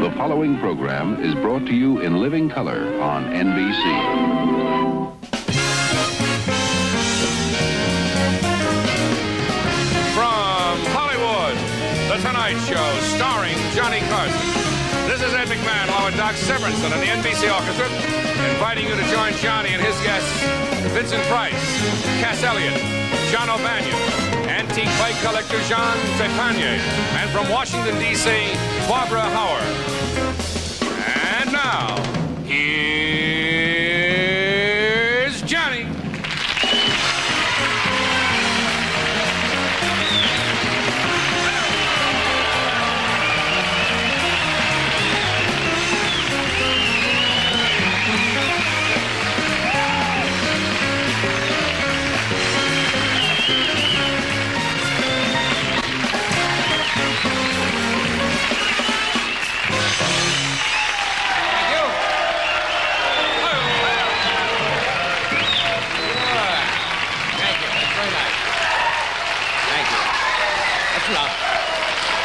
The following program is brought to you in living color on NBC. From Hollywood, The Tonight Show, starring Johnny Carson. This is Ed McMahon along with Doc Severinsen and the NBC Orchestra, inviting you to join Johnny and his guests, Vincent Price, Elliot, John O'Banion, antique bike collector Jeannie Trepanier, and from Washington, D.C., Barbara Howar. And now, here's Johnny.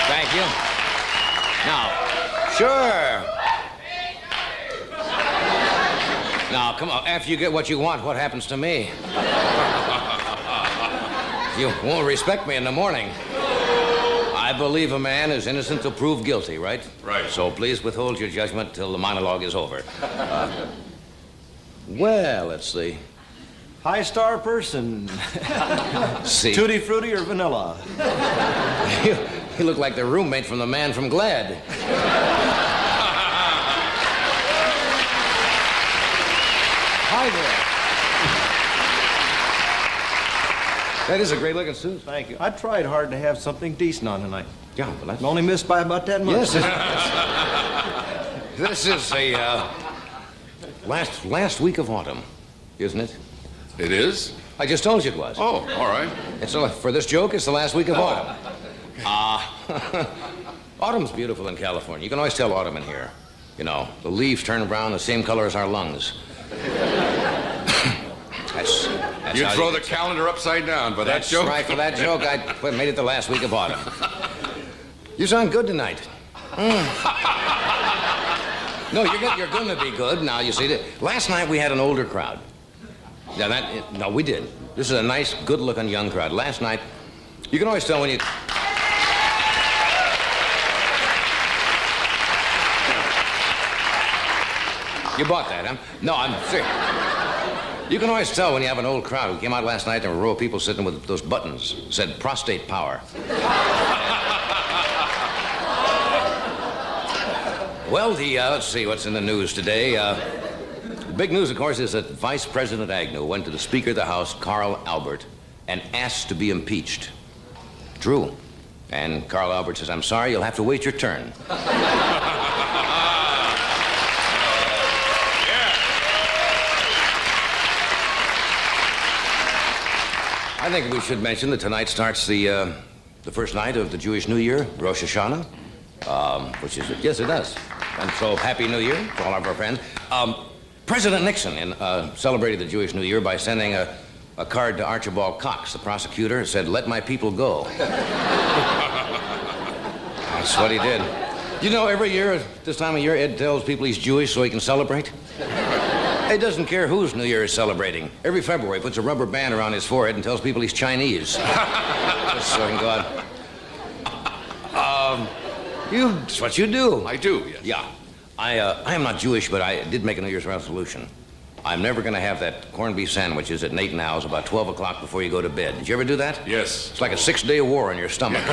Thank you. Now, sure. Now, come on. After you get what you want, what happens to me? You won't respect me in the morning. I believe a man is innocent till proved guilty, right? Right. So please withhold your judgment till the monologue is over. Well, let's see. High star person. See. Tutti frutti or vanilla? You look like the roommate from the man from Glad. Hi there. That is a great looking suit. Thank you. I tried hard to have something decent on tonight. Yeah, but that's... Only missed by about that much. Yes. This is a last week of autumn, isn't it? It is? I just told you it was. Oh, all right. It's for this joke, it's the last week of autumn. Autumn's beautiful in California. You can always tell autumn in here. You know, the leaves turn brown the same color as our lungs. that's You'd how throw the calendar upside down for that joke? That's right. For that joke, I made it the last week of autumn. You sound good tonight. No, you're going to be good. Now, you see, last night we had an older crowd. Yeah, no, we did. This is a nice, good-looking young crowd. Last night, you can always tell when you... You bought that, huh? No, I'm serious. You can always tell when you have an old crowd. We came out last night, there were a row of people sitting with those buttons. It said prostate power. Well, let's see what's in the news today. The big news, of course, is that Vice President Agnew went to the Speaker of the House, Carl Albert, and asked to be impeached. True. And Carl Albert says, I'm sorry, you'll have to wait your turn. I think we should mention that tonight starts the first night of the Jewish New Year, Rosh Hashanah, which is, yes, it does. And so, Happy New Year to all of our friends. President Nixon celebrated the Jewish New Year by sending a card to Archibald Cox, the prosecutor. It said, let my people go. That's what he did. You know, every year at this time of year, Ed tells people he's Jewish so he can celebrate. He doesn't care whose New Year is celebrating. Every February, he puts a rubber band around his forehead and tells people he's Chinese. Just so he can go out. That's what you do. I do, yes. Yeah. I am not Jewish, but I did make a New Year's resolution. I'm never going to have that corned beef sandwiches at Nate and Al's about 12 o'clock before you go to bed. Did you ever do that? Yes. It's like a 6-day war in your stomach.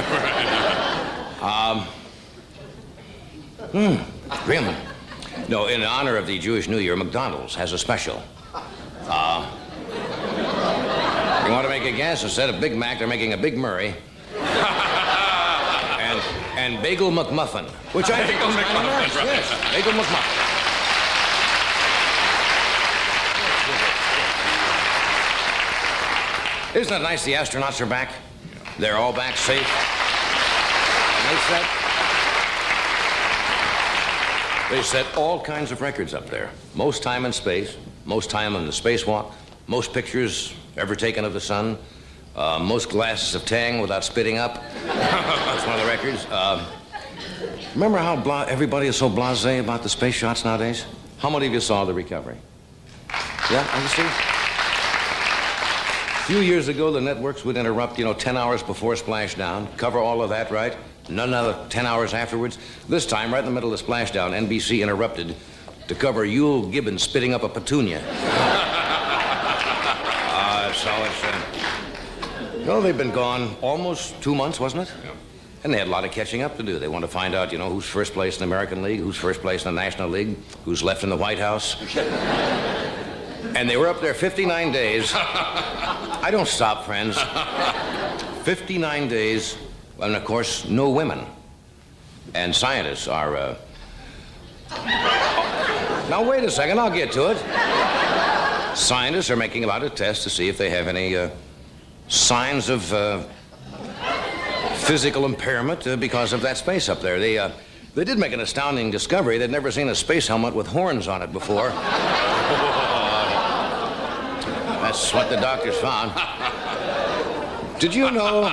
Grim. No, in honor of the Jewish New Year, McDonald's has a special. You want to make a guess? Instead of Big Mac, they're making a Big Murray. and Bagel McMuffin, which I think is kind of nice. Yes, Bagel McMuffin. Isn't it nice the astronauts are back? They're all back safe. And they set all kinds of records up there. Most time in space, most time on the spacewalk, most pictures ever taken of the sun, most glasses of Tang without spitting up. That's one of the records. Remember how everybody is so blasé about the space shots nowadays? How many of you saw the recovery? Yeah, you see? A few years ago, the networks would interrupt, 10 hours before splashdown, cover all of that, right? None other 10 hours afterwards. This time, right in the middle of the splashdown, NBC interrupted to cover Yule Gibbons spitting up a petunia. That's all it's... they've been gone almost 2 months, wasn't it? Yeah. And they had a lot of catching up to do. They want to find out, who's first place in the American League, who's first place in the National League, who's left in the White House. And they were up there 59 days. I don't stop, friends. 59 days, and of course, no women. And scientists are, Now, wait a second, I'll get to it. Scientists are making a lot of tests to see if they have any, signs of, physical impairment because of that space up there. They did make an astounding discovery. They'd never seen a space helmet with horns on it before. That's what the doctors found. Did you know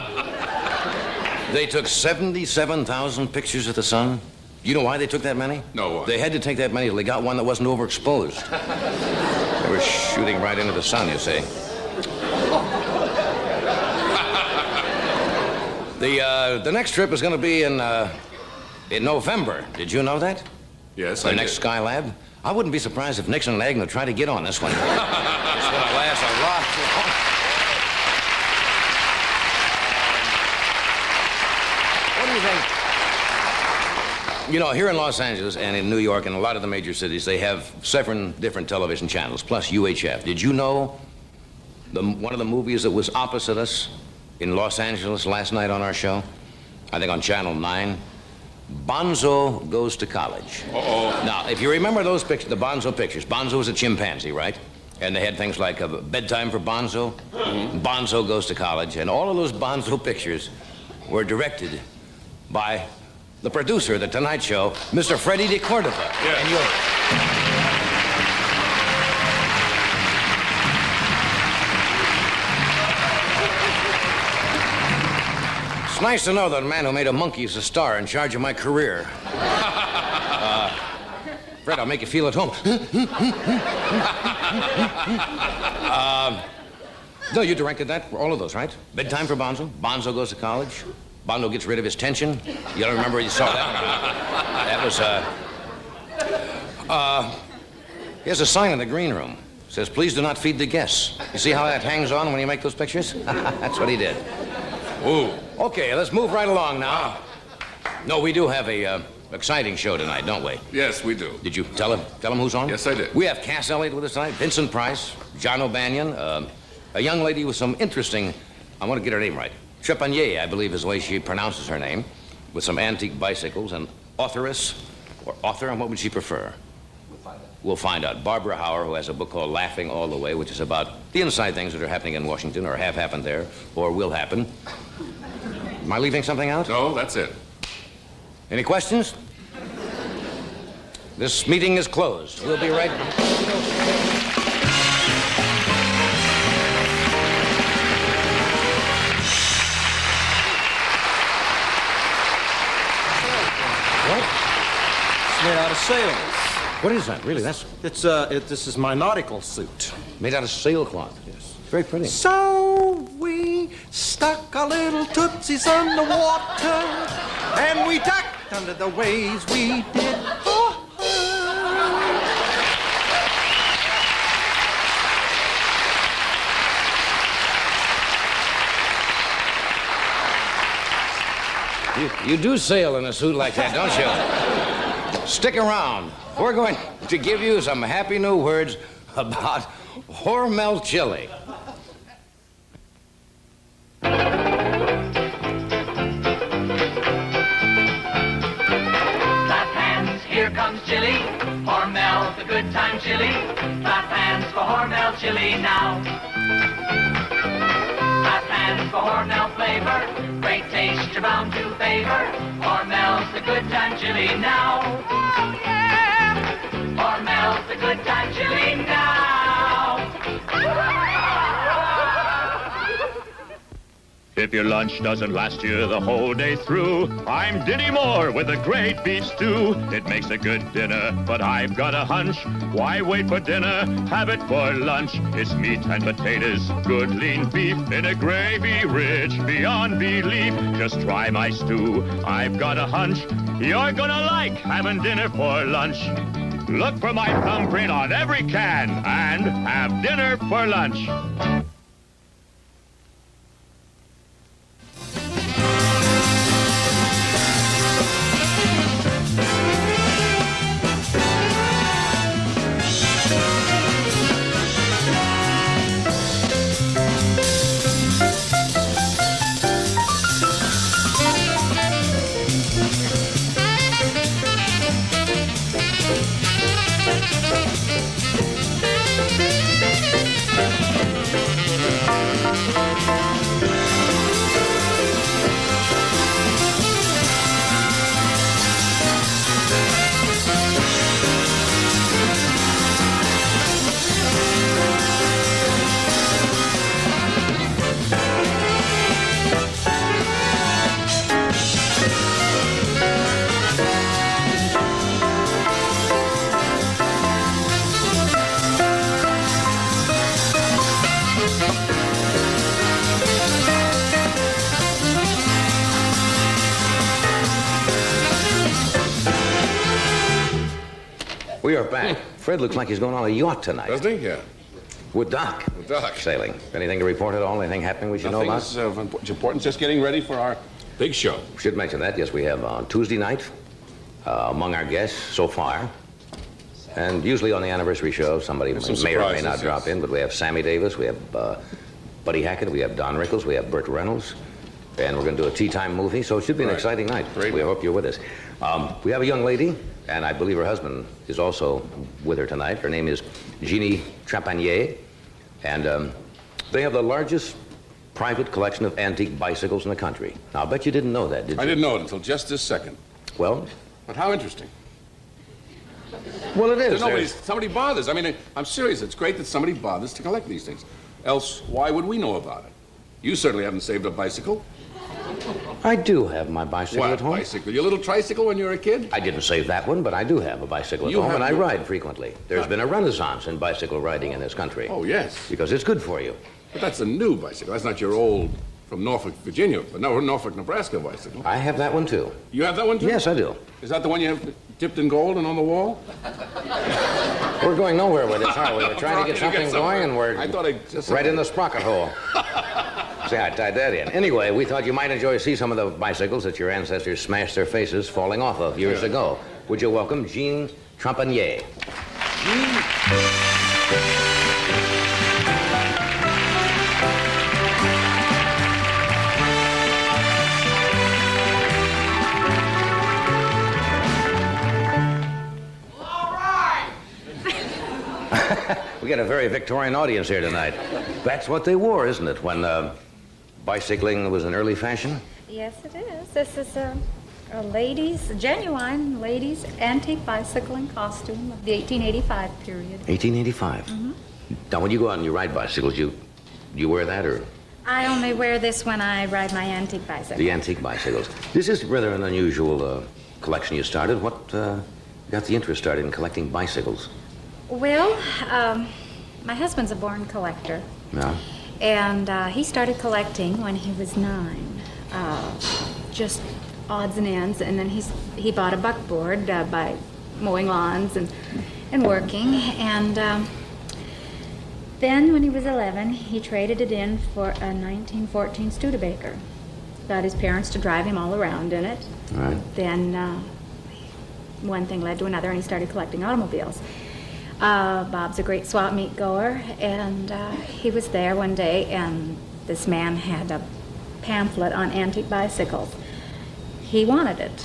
they took 77,000 pictures of the sun? You know why they took that many? No. They had to take that many till they got one that wasn't overexposed. They were shooting right into the sun, you see. The next trip is going to be in November. Did you know that? Yes, The next Skylab. I wouldn't be surprised if Nixon and Agnew try to get on this one. It's going to last a lot. What do you think? Here in Los Angeles and in New York and a lot of the major cities, they have 7 different television channels, plus UHF. Did you know one of the movies that was opposite us in Los Angeles last night on our show? I think on Channel 9. Bonzo Goes to College. Uh-oh. Now, if you remember those pictures, the Bonzo Pictures, Bonzo was a chimpanzee, right? And they had things like a bedtime for Bonzo, Bonzo Goes to College, and all of those Bonzo pictures were directed by the producer of The Tonight Show, Mr. Freddie de Cordova. Yes. And It's nice to know that a man who made a monkey is a star in charge of my career. Fred, I'll make you feel at home. No, you directed that for all of those, right? Bedtime for Bonzo, Bonzo Goes to College, Bonzo Gets Rid of His Tension. You don't remember you saw that one? That was, here's a sign in the green room. It says, please do not feed the guests. You see how that hangs on when you make those pictures? That's what he did. Ooh. Okay, let's move right along now. No, we do have a exciting show tonight, don't we? Yes, we do. Did you tell him who's on? Yes, I did. We have Cass Elliot with us tonight, Vincent Price, John O'Banion, a young lady with some interesting, I want to get her name right, Trepanier, I believe is the way she pronounces her name, with some antique bicycles, an authoress, or author, and what would she prefer? We'll find out. Barbara Howar, who has a book called Laughing All the Way, which is about the inside things that are happening in Washington, or have happened there, or will happen. Am I leaving something out? No, that's it. Any questions? This meeting is closed. We'll be right back. What? It's made out of sails. What is that? Really, that's This is my nautical suit. made out of sailcloth. Yes. Very pretty. So we stuck our little tootsies on the water, and we ducked under the waves. We did. You do sail in a suit like that, don't you? Stick around. We're going to give you some happy new words about Hormel chili. Clap hands, here comes chili. Hormel, the good time chili. Clap hands for Hormel chili now. Clap hands for Hormel flavor. Great taste you're bound to favor. Hormel's the good time chili now. Oh, yeah. Hormel's the good time chili now. It if your lunch doesn't last you the whole day through. I'm Dinny Moore with a great beef stew. It makes a good dinner, but I've got a hunch. Why wait for dinner? Have it for lunch. It's meat and potatoes, good lean beef in a gravy rich beyond belief. Just try my stew. I've got a hunch. You're gonna like having dinner for lunch. Look for my thumbprint on every can and have dinner for lunch. We are back. Fred looks like he's going on a yacht tonight. Doesn't he? Yeah. With Doc. With Doc. Sailing. Anything to report at all? Anything happening we should know about? Nothing's of importance. Just getting ready for our big show. Should mention that. Yes, we have on Tuesday night, among our guests so far, and usually on the anniversary show, somebody may or may not drop in, but we have Sammy Davis, we have Buddy Hackett, we have Don Rickles, we have Burt Reynolds, and we're going to do a tea time movie, so it should be an exciting night. Great. We hope you're with us. We have a young lady, and I believe her husband is also with her tonight. Her name is Jeannie Trepanier, and they have the largest private collection of antique bicycles in the country. Now, I bet you didn't know that, did you? I didn't know it until just this second. Well? But how interesting. Well, it is. Somebody bothers. I mean, I'm serious. It's great that somebody bothers to collect these things. Else, why would we know about it? You certainly haven't saved a bicycle. I do have my bicycle at home. What bicycle? Your little tricycle when you were a kid? I didn't save that one, but I do have a bicycle at home, and I ride frequently. There's been a renaissance in bicycle riding in this country. Oh, yes. Because it's good for you. But that's a new bicycle. That's not your old from Norfolk, Virginia, but no, Norfolk, Nebraska bicycle. I have that one, too. You have that one, too? Yes, I do. Is that the one you have dipped in gold and on the wall? We're going nowhere with this, aren't we? We're trying to get something going, and we're right in the sprocket hole. See, I tied that in. Anyway, we thought you might enjoy to see some of the bicycles that your ancestors smashed their faces falling off of years ago. Would you welcome Jeannie Trepanier? We got a very Victorian audience here tonight. That's what they wore, isn't it, when bicycling was an early fashion? Yes, it is. This is a genuine ladies' antique bicycling costume of the 1885 period. 1885? Mm-hmm. Now, when you go out and you ride bicycles, you wear that, or? I only wear this when I ride my antique bicycle. The antique bicycles. This is rather an unusual collection you started. What got the interest started in collecting bicycles? Well, my husband's a born collector. Yeah. And he started collecting when he was 9. Just odds and ends. And then he bought a buckboard by mowing lawns and working. And then when he was 11, he traded it in for a 1914 Studebaker. Got his parents to drive him all around in it. Right. Then one thing led to another, and he started collecting automobiles. Bob's a great swap meet goer, and he was there one day, and this man had a pamphlet on antique bicycles. He wanted it.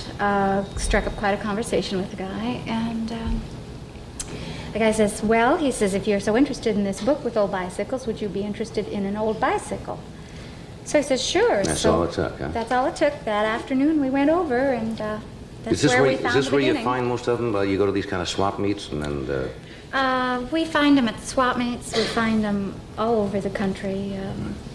Struck up quite a conversation with the guy, and the guy says, well, he says, if you're so interested in this book with old bicycles, would you be interested in an old bicycle? So he says, sure. That's all it took, huh? That's all it took. That afternoon we went over, and that's where we found the beginning. Is this where you find most of them? You go to these kind of swap meets and we find them at the swap meets. We find them all over the country.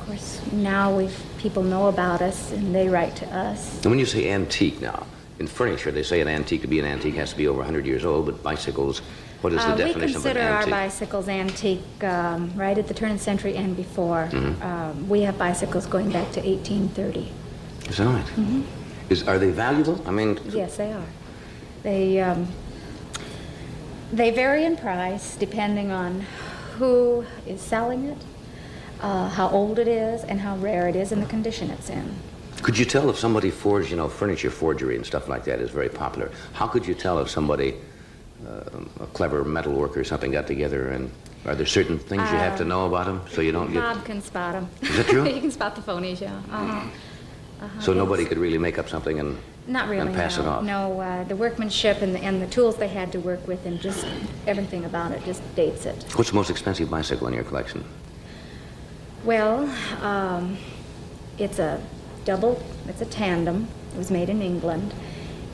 course, now people know about us and they write to us. And when you say antique now, in furniture, they say an antique, to be an antique, has to be over 100 years old, but bicycles, what is the definition of an antique? We consider our bicycles antique right at the turn of the century and before. We have bicycles going back to 1830. Is that right? Mm-hmm. Are they valuable? I mean... Yes, they are. They vary in price depending on who is selling it, how old it is, and how rare it is, and the condition it's in. Could you tell if somebody forged, you know, furniture forgery and stuff like that is very popular. How could you tell if somebody, a clever metal worker or something, got together, and are there certain things you have to know about them so you don't get... Bob can spot them. Is that true? He can spot the phonies, yeah. So nobody could really make up something and Not really, and pass it off? No, the workmanship and the tools they had to work with and just everything about it just dates it. What's the most expensive bicycle in your collection? Well, it's a tandem. It was made in England,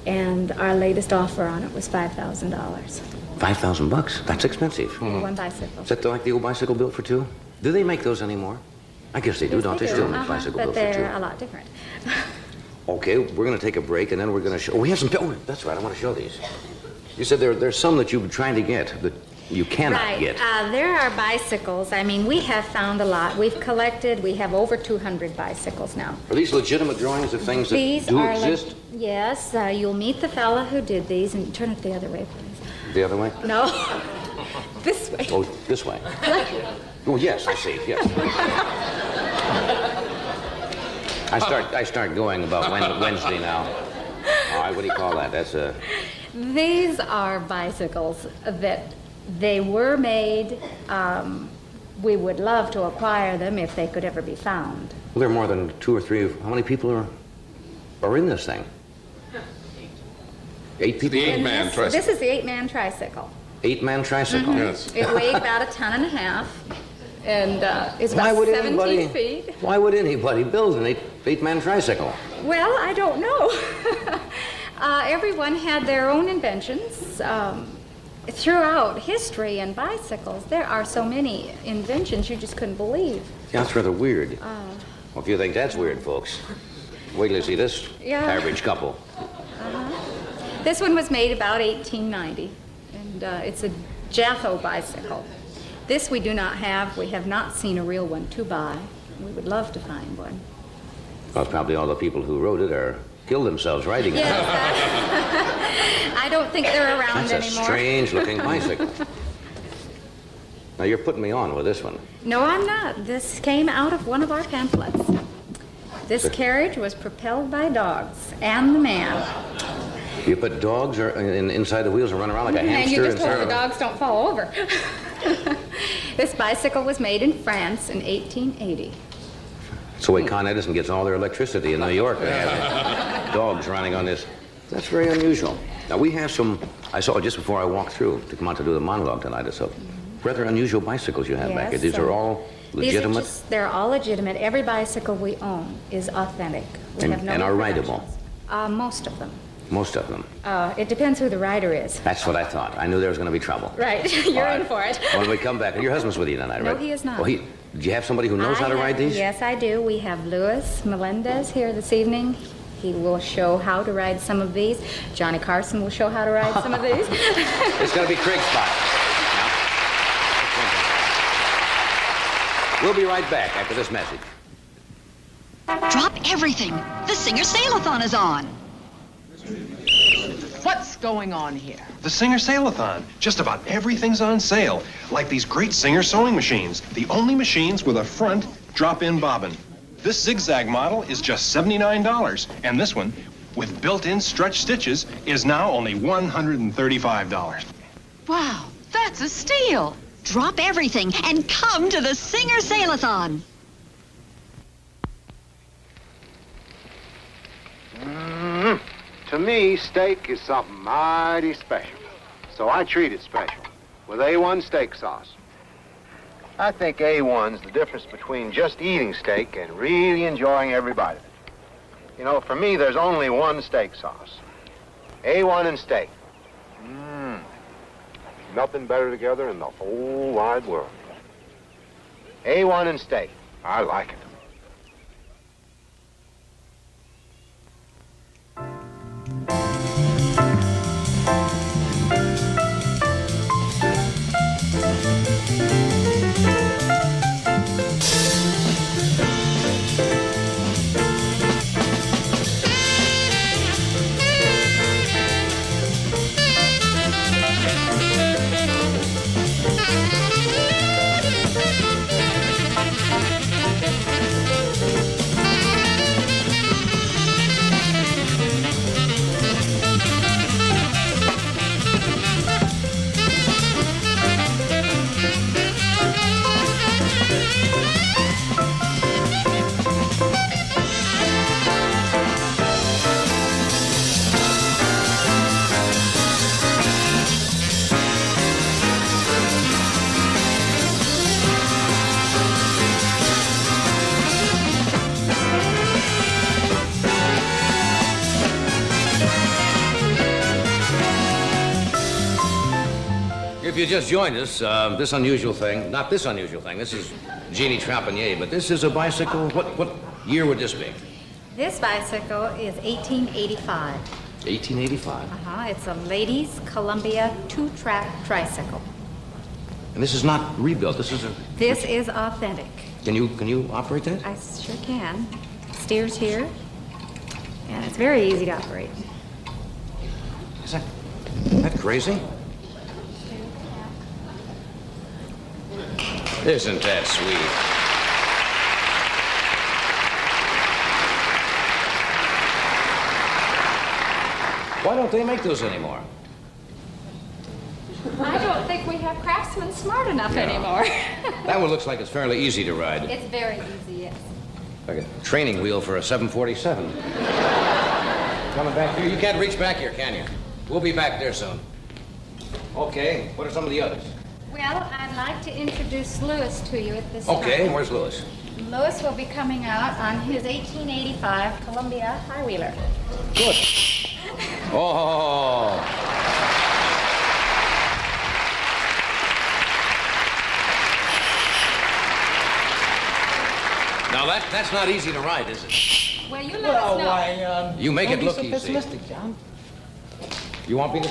and our latest offer on it was $5,000. $5,000? That's expensive. One bicycle. Is that like the old bicycle built for two? Do they make those anymore? I guess they do, Yes, don't they? do. Still make bicycle built but for two. they're a lot different. Okay, we're going to take a break, and then we're going to show... Oh, we have some... Oh, that's right, I want to show these. You said there's some that you've been trying to get that you cannot get. There are bicycles. I mean, we have found a lot. We've collected. We have over 200 bicycles now. Are these legitimate drawings of things that do exist? Yes. You'll meet the fella who did these, and turn it the other way, please. The other way? No. This way. Oh, this way. Oh, yes, I see, yes. I start going about Wednesday now. All right, what do you call that? That's a... These are bicycles that they were made. We would love to acquire them if they could ever be found. Well, there are more than 2 or 3 of... How many people are in this thing? 8 people? The 8-man tricycle. This is the 8-man tricycle. 8-man tricycle? Yes. It weighed about 1.5 tons, and it's about 17 feet. Why would anybody build an 8-man tricycle? Well, I don't know. Everyone had their own inventions. Throughout history and bicycles, there are so many inventions you just couldn't believe. Yeah, that's rather weird. Well, if you think that's weird, folks, wait till you see this average couple. This one was made about 1890, and it's a Jatho bicycle. This we do not have. We have not seen a real one to buy. We would love to find one. Well, probably all the people who wrote it killed themselves writing it. Yes, I don't think they're around That's anymore. a strange-looking bicycle. Now, you're putting me on with this one. No, I'm not. This came out of one of our pamphlets. This carriage was propelled by dogs and the man. You put dogs inside the wheels and run around like a hamster? And you just hope the dogs don't fall over. This bicycle was made in France in 1880. So Con Edison gets all their electricity in New York. They have dogs running on this. That's very unusual. Now, we have some... I saw just before I walked through to come out to do the monologue tonight. It's rather unusual bicycles you have back here. These are all legitimate? They're all legitimate. Every bicycle we own is authentic. We have no and are rideable? Most of them. Most of them? It depends who the rider is. That's what I thought. I knew there was going to be trouble. Right. You're in for it. When we come back, and your husband's with you tonight, right? No, he is not. Well, do you have somebody who knows how to ride these? Yes, I do. We have Louis Melendez here this evening. He will show how to ride some of these. Johnny Carson will show how to ride some of these. It's going to be Craig's spot. We'll be right back after this message. Drop everything. The Singer Sale-a-thon is on. What's going on here? The Singer Sale-a-thon. Just about everything's on sale. Like these great Singer sewing machines. The only machines with a front drop-in bobbin. This zigzag model is just $79. And this one, with built-in stretch stitches, is now only $135. Wow, that's a steal. Drop everything and come to the Singer Sale-a-thon. To me, steak is something mighty special. So I treat it special with A1 steak sauce. I think A1's the difference between just eating steak and really enjoying every bite of it. You know, for me, there's only one steak sauce. A1 and steak. Nothing better together in the whole wide world. A1 and steak. I like it. If you just joined us, this unusual thing, not this unusual thing, this is Jeannie Trepanier, but this is a bicycle. What year would this be? This bicycle is 1885. 1885. It's a ladies' Columbia 2-track tricycle. And this is not rebuilt. This is authentic. Can you operate that? I sure can. Steers here, and it's very easy to operate. Is that crazy? Isn't that sweet? Why don't they make those anymore? I don't think we have craftsmen smart enough anymore. That one looks like it's fairly easy to ride. It's very easy, yes. Like a training wheel for a 747. Coming back here. You can't reach back here, can you? We'll be back there soon. Okay, what are some of the others? Well, I'd like to introduce Lewis to you at this time. Okay, where's Lewis? Lewis will be coming out on his 1885 Columbia High-Wheeler. Good. Oh. Now that's not easy to ride, is it? Well, you let us know. Why, you make it look so easy. Pessimistic, John. You want me to?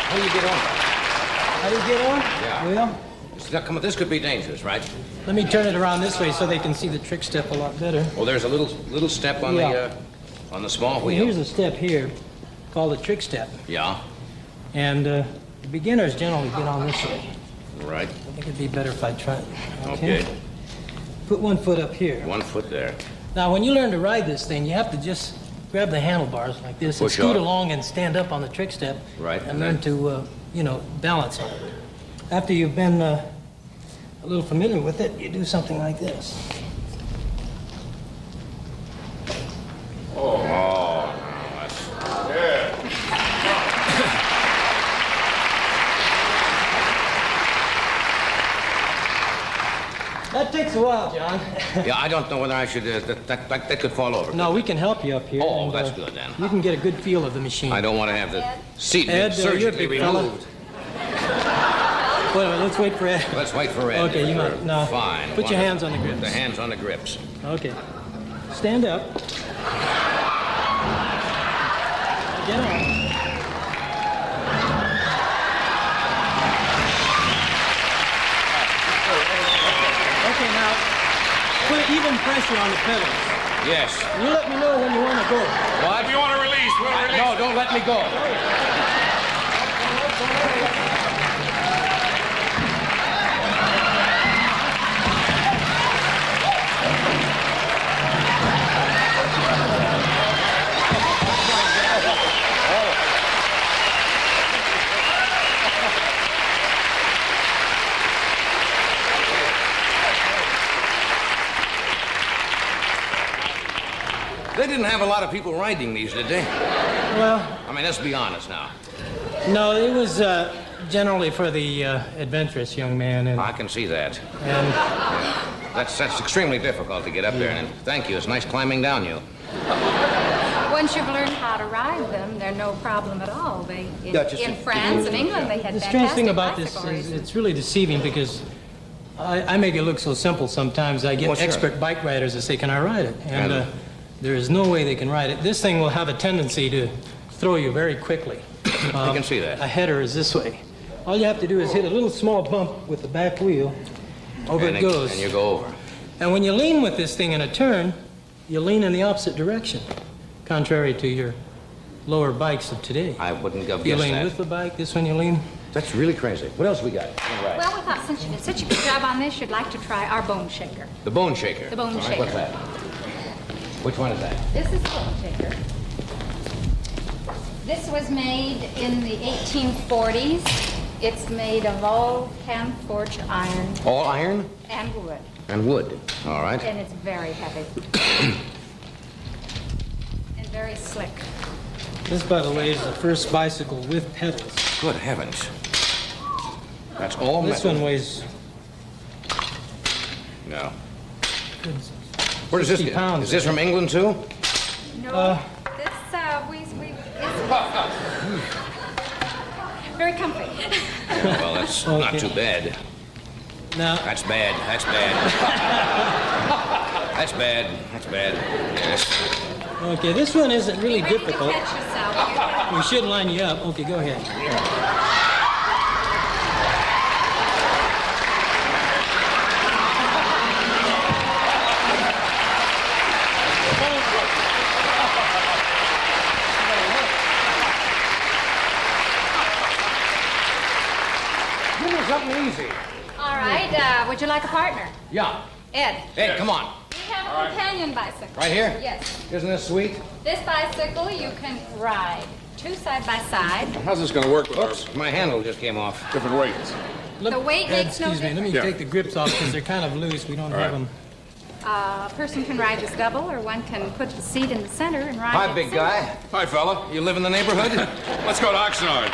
How do you get on? How do you get on? Yeah. Well, Now, come on, this could be dangerous, right? let me turn it around this way so they can see the trick step a lot better. Well, there's a little step on the small Well, wheel. here's a step here called the trick step. Yeah. And the beginners generally get on this way. Right. I think it'd be better if I tried. Okay. Put one foot up here. 1 foot there. Now, when you learn to ride this thing, you have to just grab the handlebars like this and Push scoot off. along and stand up on the trick step. Right, And and learn then- to, balance on it. After you've been a little familiar with it, you do something like this. Oh, That takes a while, John. yeah, I don't know whether I should. That could fall over. No, we can help you up here. Oh, and, that's good then. You can get a good feel of the machine. I don't want to have the seat Ed, you're a surgically big fella. removed. Wait a minute, let's wait for Ed. Let's wait for Ed. Okay, you might. No. Fine. Put your hands on the grips. The hands on the grips. Okay. Stand up. Get on. Okay, now, put even pressure on the pedals. Yes. You let me know when you want to go. What? If you want to release, we'll release. No, don't let me go. They didn't have a lot of people riding these, did they? Well, I mean, let's be honest now. no, it was generally for the adventurous young man. And, I can see that. and That's extremely difficult to get up there. And thank you. It's nice climbing down you. Once you've learned how to ride them, they're no problem at all. In to France and England, they had the strange thing fantastic about this bicycle is races. it's really deceiving because I make it look so simple sometimes. I get Well, sure. expert bike riders that say, can I ride it? And there is no way they can ride it. This thing will have a tendency to throw you very quickly. I can see that. A header is this way. All you have to do is hit a little small bump with the back wheel. Over And it goes. And you go over. And when you lean with this thing in a turn, you lean in the opposite direction, contrary to your lower bikes of today. I wouldn't have You guessed lean that. with the bike, this one you lean. That's really crazy. What else we got? All right. Well, we thought since you did such a good job on this, you'd like to try our bone shaker. The bone shaker. The bone All right, shaker. what's that? Which one is that? This is the bone shaker. This was made in the 1840s. It's made of all hand-forged iron All iron and wood, and wood. All right. and it's very heavy and very slick. This, by the way, is the first bicycle with pedals. Good heavens. That's all This metal. one weighs No. goodness, Where does this 60 get? pounds. Is this from England too? No, this, it's Very comfy. Well, that's not too bad. Now, That's bad. That's bad. That's bad. That's bad. Yes. okay, this one isn't really difficult. Catch yourself. We should line you up. Okay, go ahead. Give me something easy. All right, would you like a partner? Yeah. Ed. Ed, come on. We have a companion bicycle. Right here? Yes. Isn't this sweet? This bicycle you can ride two side by side. How's this going to work with Oops, my handle just came off. different weights? The weight Ed, makes no excuse me, let me Yeah. take the grips off because they're kind of loose. We don't have them. A person can ride this double, or one can put the seat in the center and ride Hi, it big single. guy. Hi, fella. You live in the neighborhood? Let's go to Oxnard.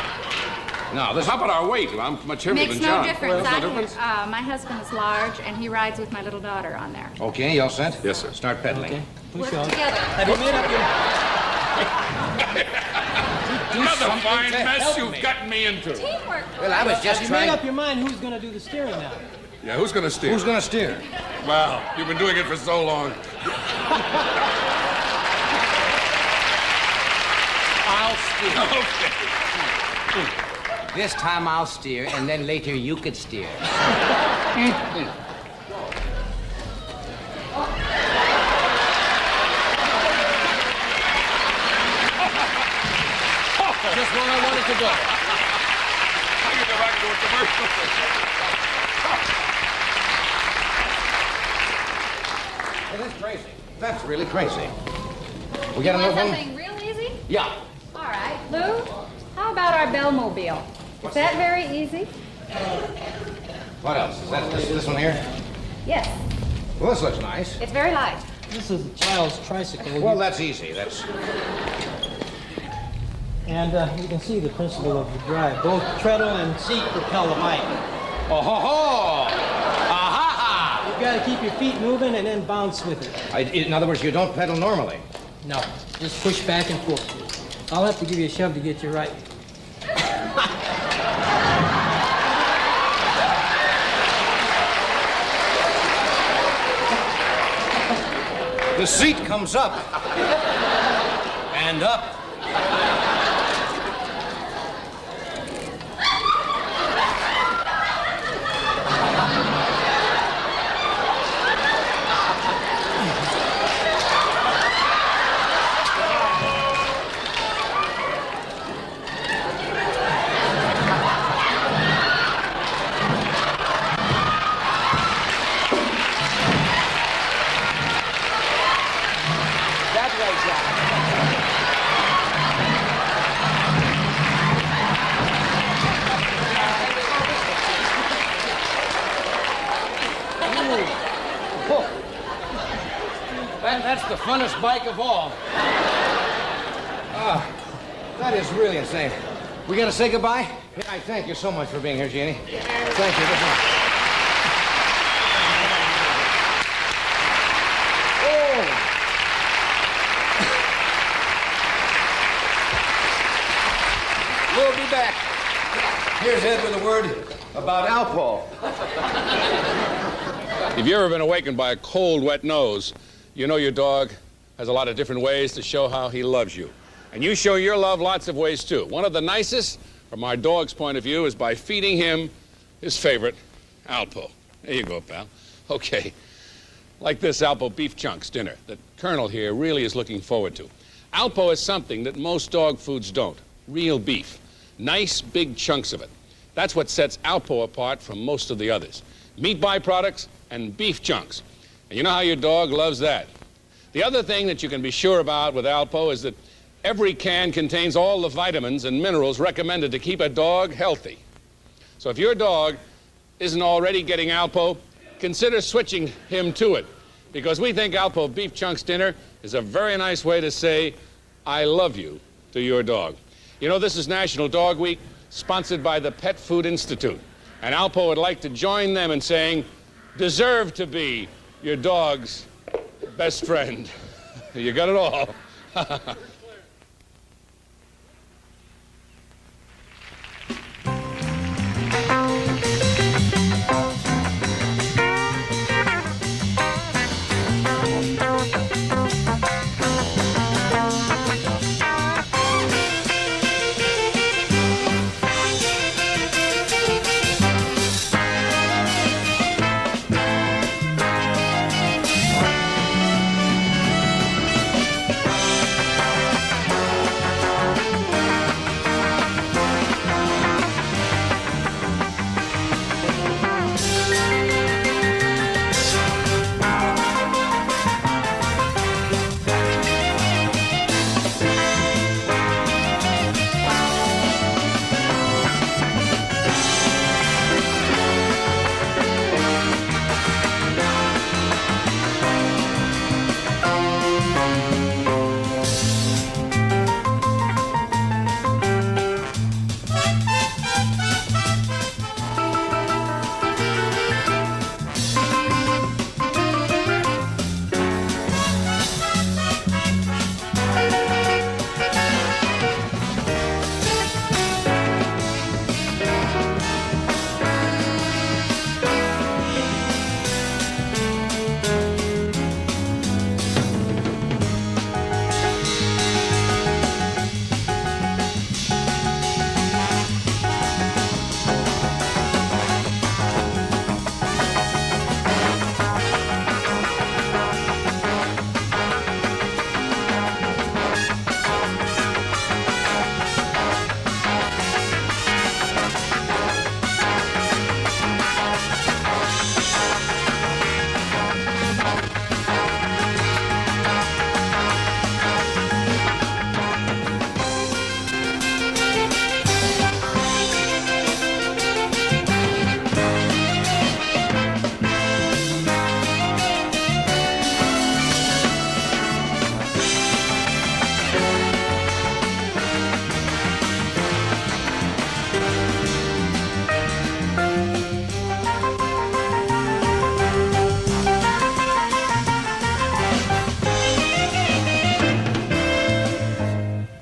No, this... How about our weight? I'm much heavier Makes than no John. difference. Makes no difference? My husband is large, and he rides with my little daughter on there. Okay, you all set? Yes, sir. Start pedaling. Okay, push Work on. together. Have you made up your... Another fine to mess help you've me. gotten me into. Teamwork. Well, I was Have just you made trying... up your mind who's going to do the steering now? Yeah, who's going to steer? Who's going to steer? Well, you've been doing it for so long. I'll steer. Okay. This time I'll steer, and then later you could steer. Just where I wanted to go. I can go back and do a commercial. Hey, that's crazy. That's really crazy. We got You want another one? something real easy? Yeah. All right, Lou, how about our Bellmobile? Is that very easy? What else? Is that this one here? Yes, Well, this looks nice. it's very light. This is a child's tricycle. Well, that's easy. That's... And you can see the principle of the drive. Both treadle and seat propel the bike. Oh, ho, ho! Ah-ha-ha! You've got to keep your feet moving and then bounce with it. In other words, you don't pedal normally. No, just push back and forth. I'll have to give you a shove to get you right. The seat comes up. And up. That's the funnest bike of all. That is really insane. We gotta say goodbye? Yeah, I thank you so much for being here, Jeannie. Thank you. We'll be back. Here's Ed with a word about Alpo. If you've ever been awakened by a cold, wet nose, you know your dog has a lot of different ways to show how he loves you. And you show your love lots of ways, too. One of the nicest, from our dog's point of view, is by feeding him his favorite, Alpo. There you go, pal. Okay. Like this Alpo beef chunks dinner that Colonel here really is looking forward to. Alpo is something that most dog foods don't. Real beef. Nice, big chunks of it. That's what sets Alpo apart from most of the others. Meat byproducts and beef chunks. And you know how your dog loves that. The other thing that you can be sure about with Alpo is that every can contains all the vitamins and minerals recommended to keep a dog healthy. So if your dog isn't already getting Alpo, consider switching him to it. Because we think Alpo Beef Chunks Dinner is a very nice way to say, I love you, to your dog. You know, this is National Dog Week, sponsored by the Pet Food Institute. And Alpo would like to join them in saying, deserve to be your dog's best friend. You got it all.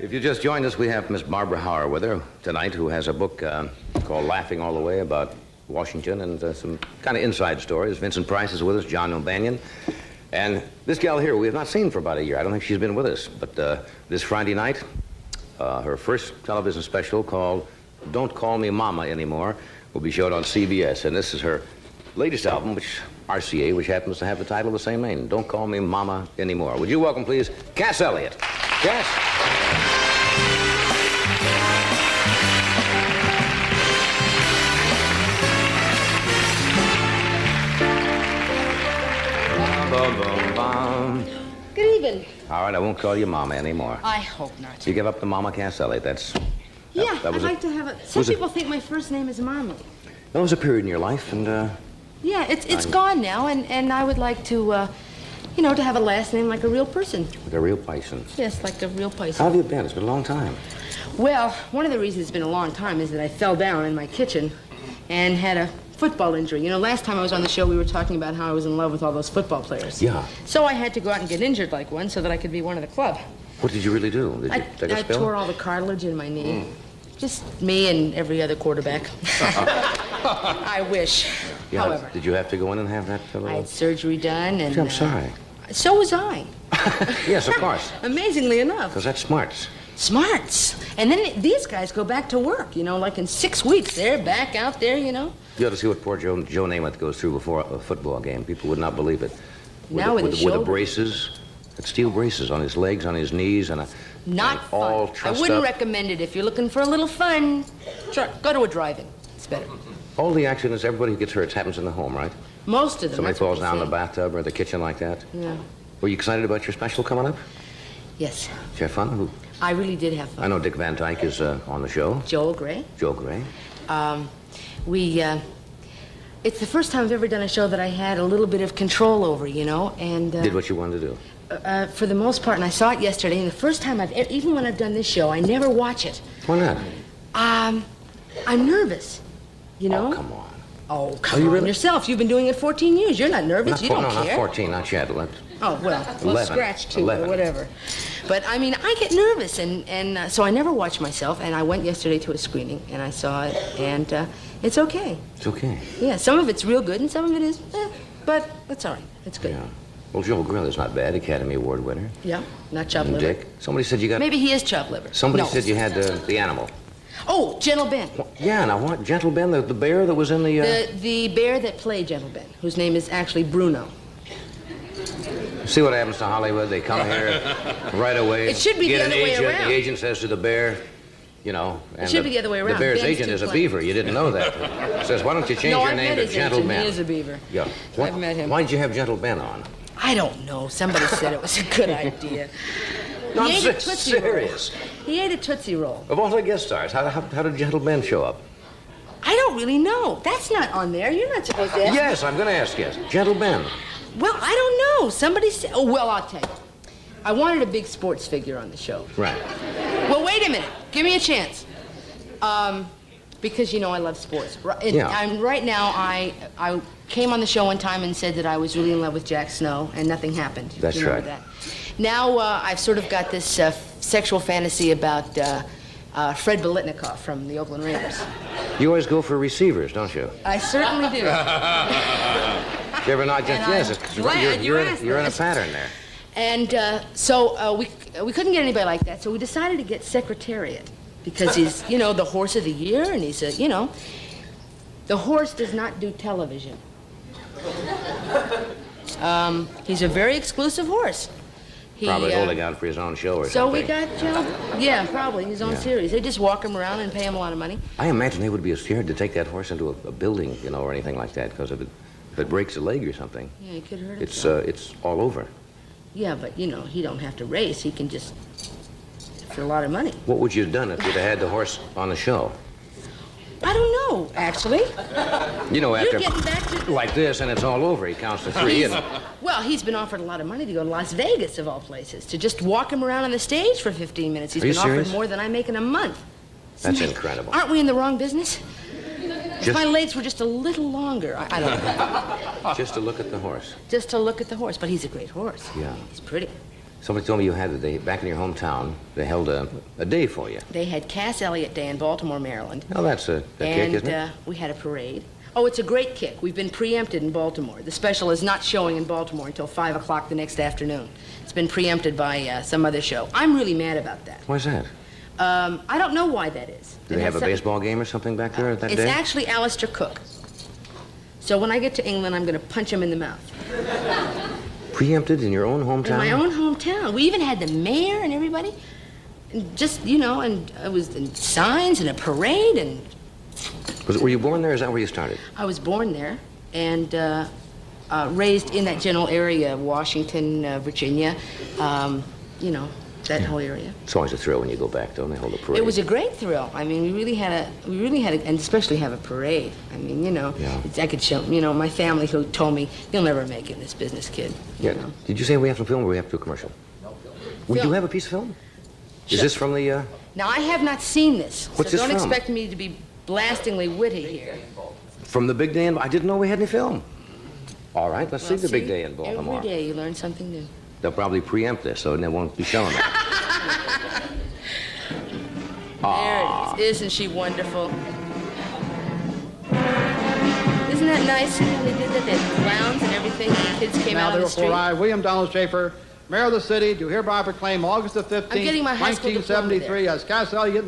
If you just joined us, we have Miss Barbara Howar with her tonight, who has a book called Laughing All the Way about Washington and some kind of inside stories. Vincent Price is with us, John O'Banion. And this gal here, we have not seen for about a year. I don't think she's been with us. But this Friday night, her first television special called Don't Call Me Mama Anymore will be showed on CBS. And this is her latest album, which RCA, which happens to have the title of the same name, Don't Call Me Mama Anymore. Would you welcome, please, Cass Elliot. Cass? Good evening. All right, I won't call you Mama anymore. I hope not. You give up to Mama Cass Elliot. Yeah, I'd like to have it. Some people think my first name is Mommy. That was a period in your life, and yeah, it's gone now, and I would like to, you know, to have a last name like a real person. Like a real person. Yes, like a real person. How have you been? It's been a long time. Well, one of the reasons it's been a long time is that I fell down in my kitchen and had a football injury. You know, last time I was on the show, we were talking about how I was in love with all those football players. Yeah. So I had to go out and get injured like one so that I could be one of the club. What did you really do? Did you take a spill? I tore all the cartilage in my knee. Just me and every other quarterback. I wish. Yeah, However. Did you have to go in and have that? I had surgery done, and... I'm sorry. So was I. Yes, of course. Amazingly enough. Because that's smarts. Smarts. And then these guys go back to work, you know, like in 6 weeks. They're back out there, you know. You ought to see what poor Joe Namath goes through before a football game. People would not believe it. With the braces, steel braces on his legs, on his knees, and not fun. All I trussed wouldn't up. recommend it if you're looking for a little fun. Go to a drive-in. It's better. All the accidents, everybody who gets hurt happens in the home, right? Most of them. Somebody falls down in the bathtub or the kitchen like that. Yeah. Were you excited about your special coming up? Yes. Did you have fun? I really did have fun. I know Dick Van Dyke is on the show. Joel Gray. Joel Gray. It's the first time I've ever done a show that I had a little bit of control over, you know, and... Did what you wanted to do. For the most part, and I saw it yesterday, and the first time even when I've done this show, I never watch it. Why not? I'm nervous, you know? Oh, come on. Oh, come on really? Yourself. You've been doing it 14 years. You're not nervous. You don't care. No, not 14, not yet. Oh, well, 11. Scratch 2 11. or whatever. But, I mean, I get nervous, and so I never watch myself, and I went yesterday to a screening, and I saw it, and it's okay. It's okay? Yeah, some of it's real good, and some of it is, but that's all right. It's good. Yeah. Well, Joel Grill is not bad, Academy Award winner. Yeah, not chopped liver. Dick. Somebody said you got... Maybe he is chopped liver. Somebody said you had the animal. Oh, Gentle Ben. Yeah, now what? Gentle Ben, the bear that was in the... The bear that played Gentle Ben, whose name is actually Bruno. See what happens to Hollywood? They come here right away. It should be the other way around. The agent says to the bear, you know... And it should be the other way around. The bear's Ben's agent is a beaver. You didn't know that. Says, why don't you change your name to Gentle Ben? He is a beaver. Yeah. I've met him. Why did you have Gentle Ben on? I don't know. Somebody said it was a good idea. No, he ate a Tootsie Roll. He ate a Tootsie Roll. Of all the guest stars, how did Gentle Ben show up? I don't really know. That's not on there. You're not supposed to ask. Yes, I'm going to ask, yes. Gentle Ben. Well, I don't know. Somebody said... Oh, well, I'll tell you. I wanted a big sports figure on the show. Right. Well, wait a minute. Give me a chance. Because, you know, I love sports. Right now, I came on the show one time and said that I was really in love with Jack Snow, and nothing happened. That's right. That. Now, I've sort of got this sexual fantasy about Fred Biletnikoff from the Oakland Raiders. You always go for receivers, don't you? I certainly do. You ever not just... Yes, you're in a pattern there. And so we couldn't get anybody like that, so we decided to get Secretariat. Because he's, you know, the horse of the year, and he's a, you know, the horse does not do television. He's a very exclusive horse. Probably holding out for his own show or so something. We got, you know, yeah, probably his own series. They just walk him around and pay him a lot of money. I imagine they would be scared to take that horse into a building, you know, or anything like that, because if it breaks a leg or something. Yeah, he could hurt himself. It's all over. Yeah, but, you know, he don't have to race. He can just... for a lot of money. What would you have done if you'd have had the horse on the show? I don't know, actually. You know, after You're getting back to... like this, and it's all over. He counts to 3. Well, he's been offered a lot of money to go to Las Vegas, of all places, to just walk him around on the stage for 15 minutes. He's been offered more than I make in a month. That's incredible. Aren't we in the wrong business? If my legs were just a little longer, I don't know. Just to look at the horse. Just to look at the horse. But he's a great horse. Yeah. He's pretty. Somebody told me you had a day, back in your hometown, they held a day for you. They had Cass Elliot Day in Baltimore, Maryland. Oh, that's a kick, isn't it? And we had a parade. Oh, it's a great kick. We've been preempted in Baltimore. The special is not showing in Baltimore until 5 o'clock the next afternoon. It's been preempted by some other show. I'm really mad about that. Why's that? I don't know why that is. Do they have a baseball game or something back there that day? It's actually Alistair Cook. So when I get to England, I'm going to punch him in the mouth. Preempted in your own hometown? In my own hometown. We even had the mayor and everybody. And just, you know, and it was in signs and a parade and... Were you born there, or is that where you started? I was born there and raised in that general area, Washington, Virginia, you know, that whole area. It's always a thrill when you go back, don't they, hold a parade? It was a great thrill. I mean, we really had a, and especially have a parade. I mean, you know, I could show, you know, my family who told me, you'll never make it in this business, kid. Yeah. You know? Did you say we have some film or we have to do a commercial? No film. We do have a piece of film? Is this from the, Now, I have not seen this. What's so this don't from? expect me to be blastingly witty here. From the big day in... I didn't know we had any film. All right, let's see the big day in Baltimore. Every day you learn something new. They'll probably preempt this, so they won't be showing it. There it is. Isn't she wonderful? Isn't that nice? They did that. They had clowns and everything. The kids came out on the street. I, William Donald Schaefer, Mayor of the city, do hereby proclaim August the 15th, I'm getting my high school 1973 as Cass Elliot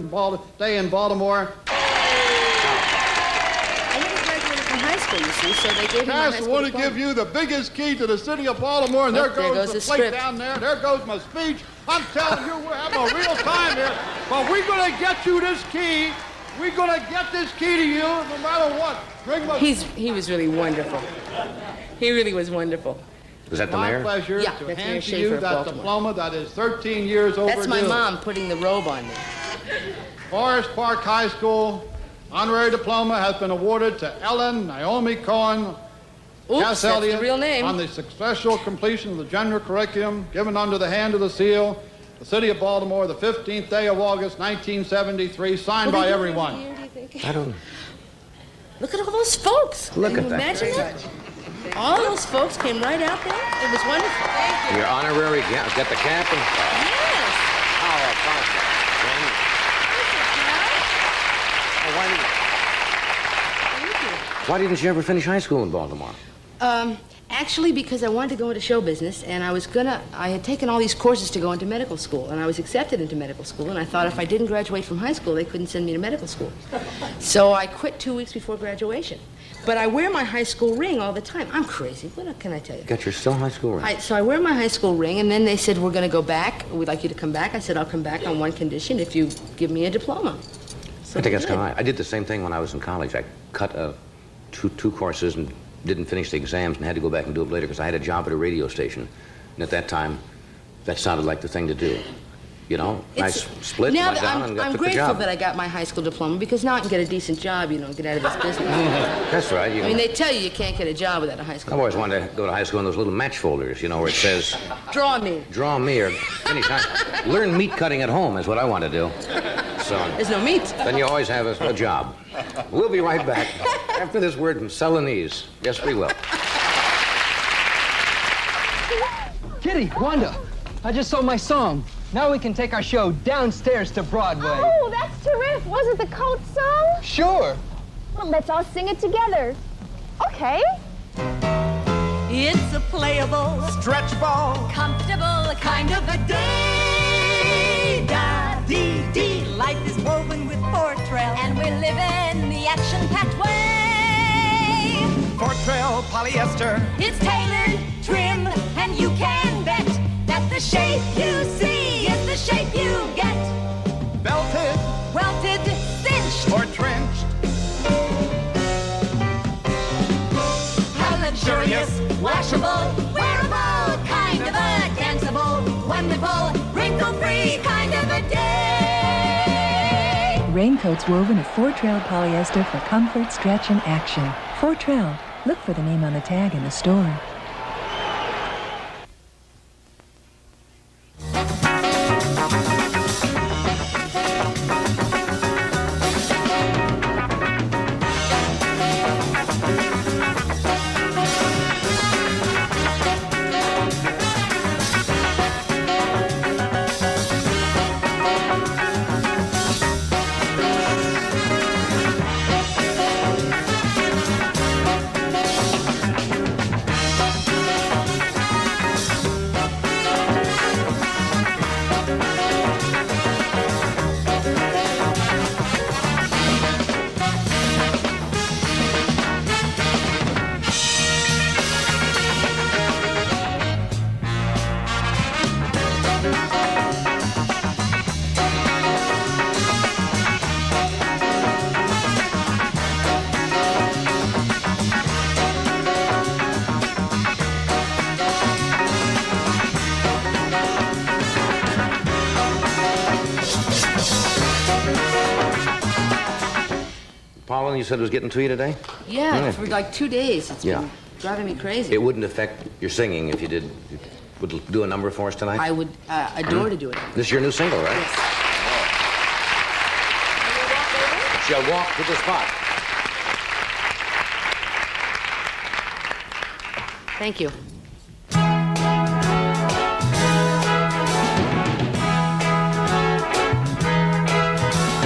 Day in Baltimore. I never graduated from high school, you see, so they gave me my high Cass, I school want to diploma. give you the biggest key to the city of Baltimore, and Look, there goes the plate script. down there. There goes my speech. I'm telling you, we're having a real time here. But we're going to get you this key. We're going to get this key to you no matter what. Bring my... He was really wonderful. He really was wonderful. Was that the my mayor? pleasure Yeah, to that's Mayor hand to Schaefer you of that Baltimore. diploma that is 13 years overdue. That's my mom putting the robe on me. Forest Park High School honorary diploma has been awarded to Ellen Naomi Cohen. Oops, Cass that's Elliot the real name. on the successful completion of the general curriculum given under the hand of the seal, the city of Baltimore, the 15th day of August, 1973, signed by everyone. I don't... Look at all those folks. Look Can at you that. imagine that? All those folks came right out there. It was wonderful. Thank you. Your honorary... Got the cap and... Yes. How about that? Why didn't you ever finish high school in Baltimore? Actually, because I wanted to go into show business, and I had taken all these courses to go into medical school, and I was accepted into medical school, and I thought if I didn't graduate from high school, they couldn't send me to medical school. So I quit 2 weeks before graduation. But I wear my high school ring all the time. I'm crazy. What can I tell you? Got your still high school ring? So I wear my high school ring, and then they said, we're going to go back. We'd like you to come back. I said, I'll come back on one condition, if you give me a diploma. So I think that's kind of right. I did the same thing when I was in college. I cut two courses and didn't finish the exams and had to go back and do it later because I had a job at a radio station. And at that time, that sounded like the thing to do. You know, I split, now went down, and I'm took the grateful job. that I got my high school diploma because now I can get a decent job, you know, get out of this business. That's right. I mean, they tell you can't get a job without a high school I've always wanted to go to high school in those little match folders, you know, where it says, Draw me. draw me or anytime. Learn meat cutting at home is what I want to do. So There's no meat. then you always have a job. We'll be right back after this word from Celanese. Yes, we will. Kitty, Wanda, I just saw my song. Now we can take our show downstairs to Broadway. Oh, that's terrific. Was it the Coat song? Sure. Well, let's all sing it together. Okay. It's a playable, stretchable, comfortable kind of a day. Da-dee-dee. Life is woven with Fortrail, and we're living the action-packed way. Fortrail polyester. It's tailored, trim, and you can bet that the shape you see is the shape you get. Belted, welted, cinched, or trenched. How luxurious, washable, wearable, kind of a danceable, wonderful, wrinkle-free kind of a day. Raincoats woven of Fortrail polyester for comfort, stretch, and action. Fortrail. Look for the name on the tag in the store. pollen you said was getting to you today? Yeah, for like 2 days. It's been driving me crazy. It wouldn't affect your singing if you did. Would do a number for us tonight? I would adore to do it. This is your new single, right? Yes. Shall walk to the spot. Thank you.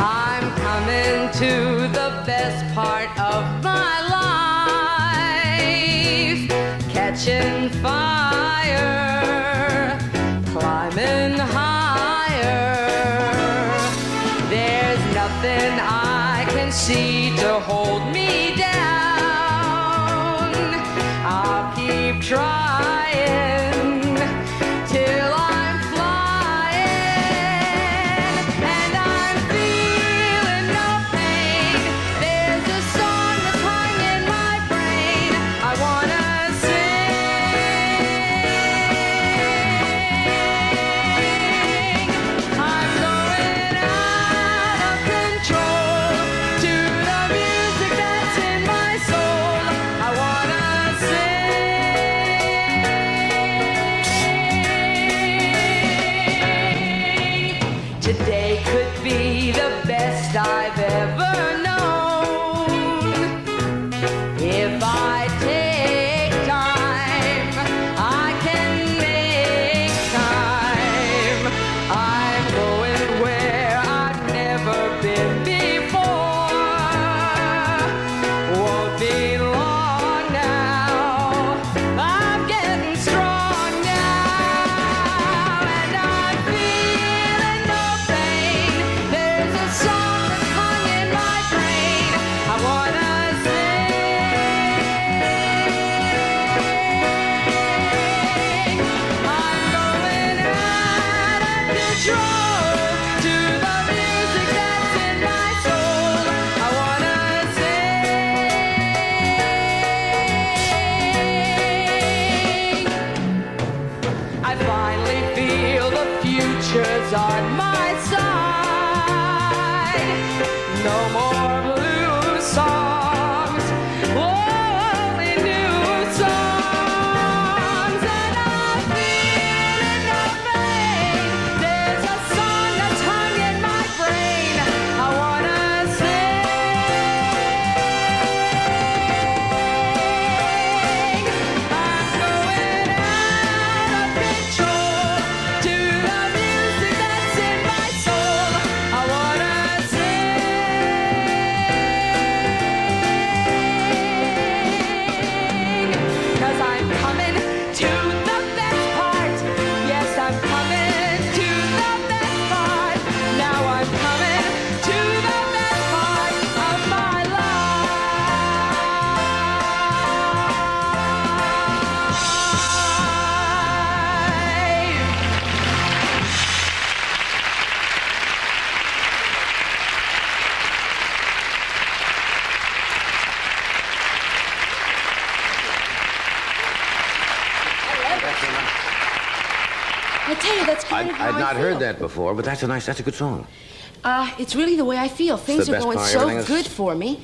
I'm coming to the best part of my life, catching fire, climbing higher. There's nothing I can see to hold me down. I'll keep trying till I'm flying, and I'm feeling no pain. There's a song that's hung in my brain. I wanna sing. I'm going out of control to the music that's in my soul. I wanna sing. Today could be the best I've ever known. If I take time, I can make time. I'm going where I've never been before. Won't be long now. I'm getting strong now, and I'm feeling no pain. There's a song that's hung in my brain. I wanna sing. I'm going out of control to the music that's in my soul. I wanna sing. I finally feel the future's on my side. No more blue songs, only new songs. And I'm feeling no pain. There's a song that's hung in my brain. I wanna sing. I'm going out of control to the music that's in my soul. I wanna sing. 'Cause I'm coming to the best part. Yes, I'm coming to the best part. Now I'm coming to the best part of my I tell you, that's kind of how I've not I heard feel. that before, but that's a good song. It's really the way I feel. Things the are best going part, so everything is- good for me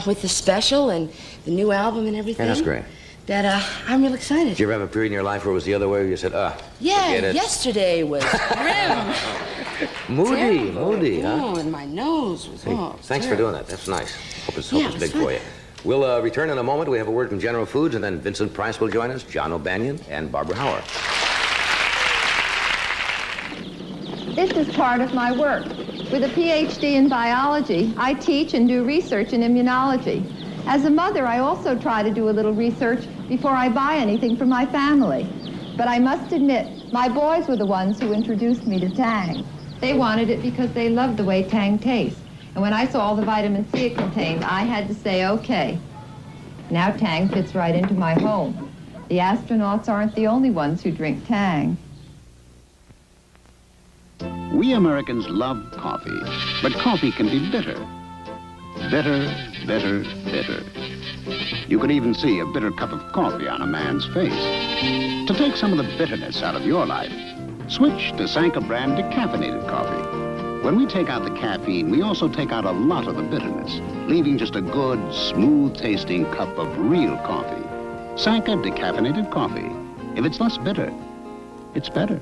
with the special and the new album and everything. Yeah, that's great. That I'm real excited. Did you ever have a period in your life where it was the other way, where you said, Yeah, forget it? yesterday was grim. Moody, huh? Oh, and my nose was Thanks for doing that. That's nice. Hope it's Yeah, big it's for fun. you. We'll return in a moment. We have a word from General Foods, and then Vincent Price will join us, John O'Banion, and Barbara Howar. This is part of my work. With a PhD in biology, I teach and do research in immunology. As a mother, I also try to do a little research before I buy anything for my family. But I must admit, my boys were the ones who introduced me to Tang. They wanted it because they loved the way Tang tastes. And when I saw all the vitamin C it contained, I had to say, okay. Now Tang fits right into my home. The astronauts aren't the only ones who drink Tang. We Americans love coffee, but coffee can be bitter. Bitter, bitter, bitter. You could even see a bitter cup of coffee on a man's face. To take some of the bitterness out of your life, switch to Sanka brand decaffeinated coffee. When we take out the caffeine, we also take out a lot of the bitterness, leaving just a good, smooth-tasting cup of real coffee. Sanka decaffeinated coffee. If it's less bitter, it's better.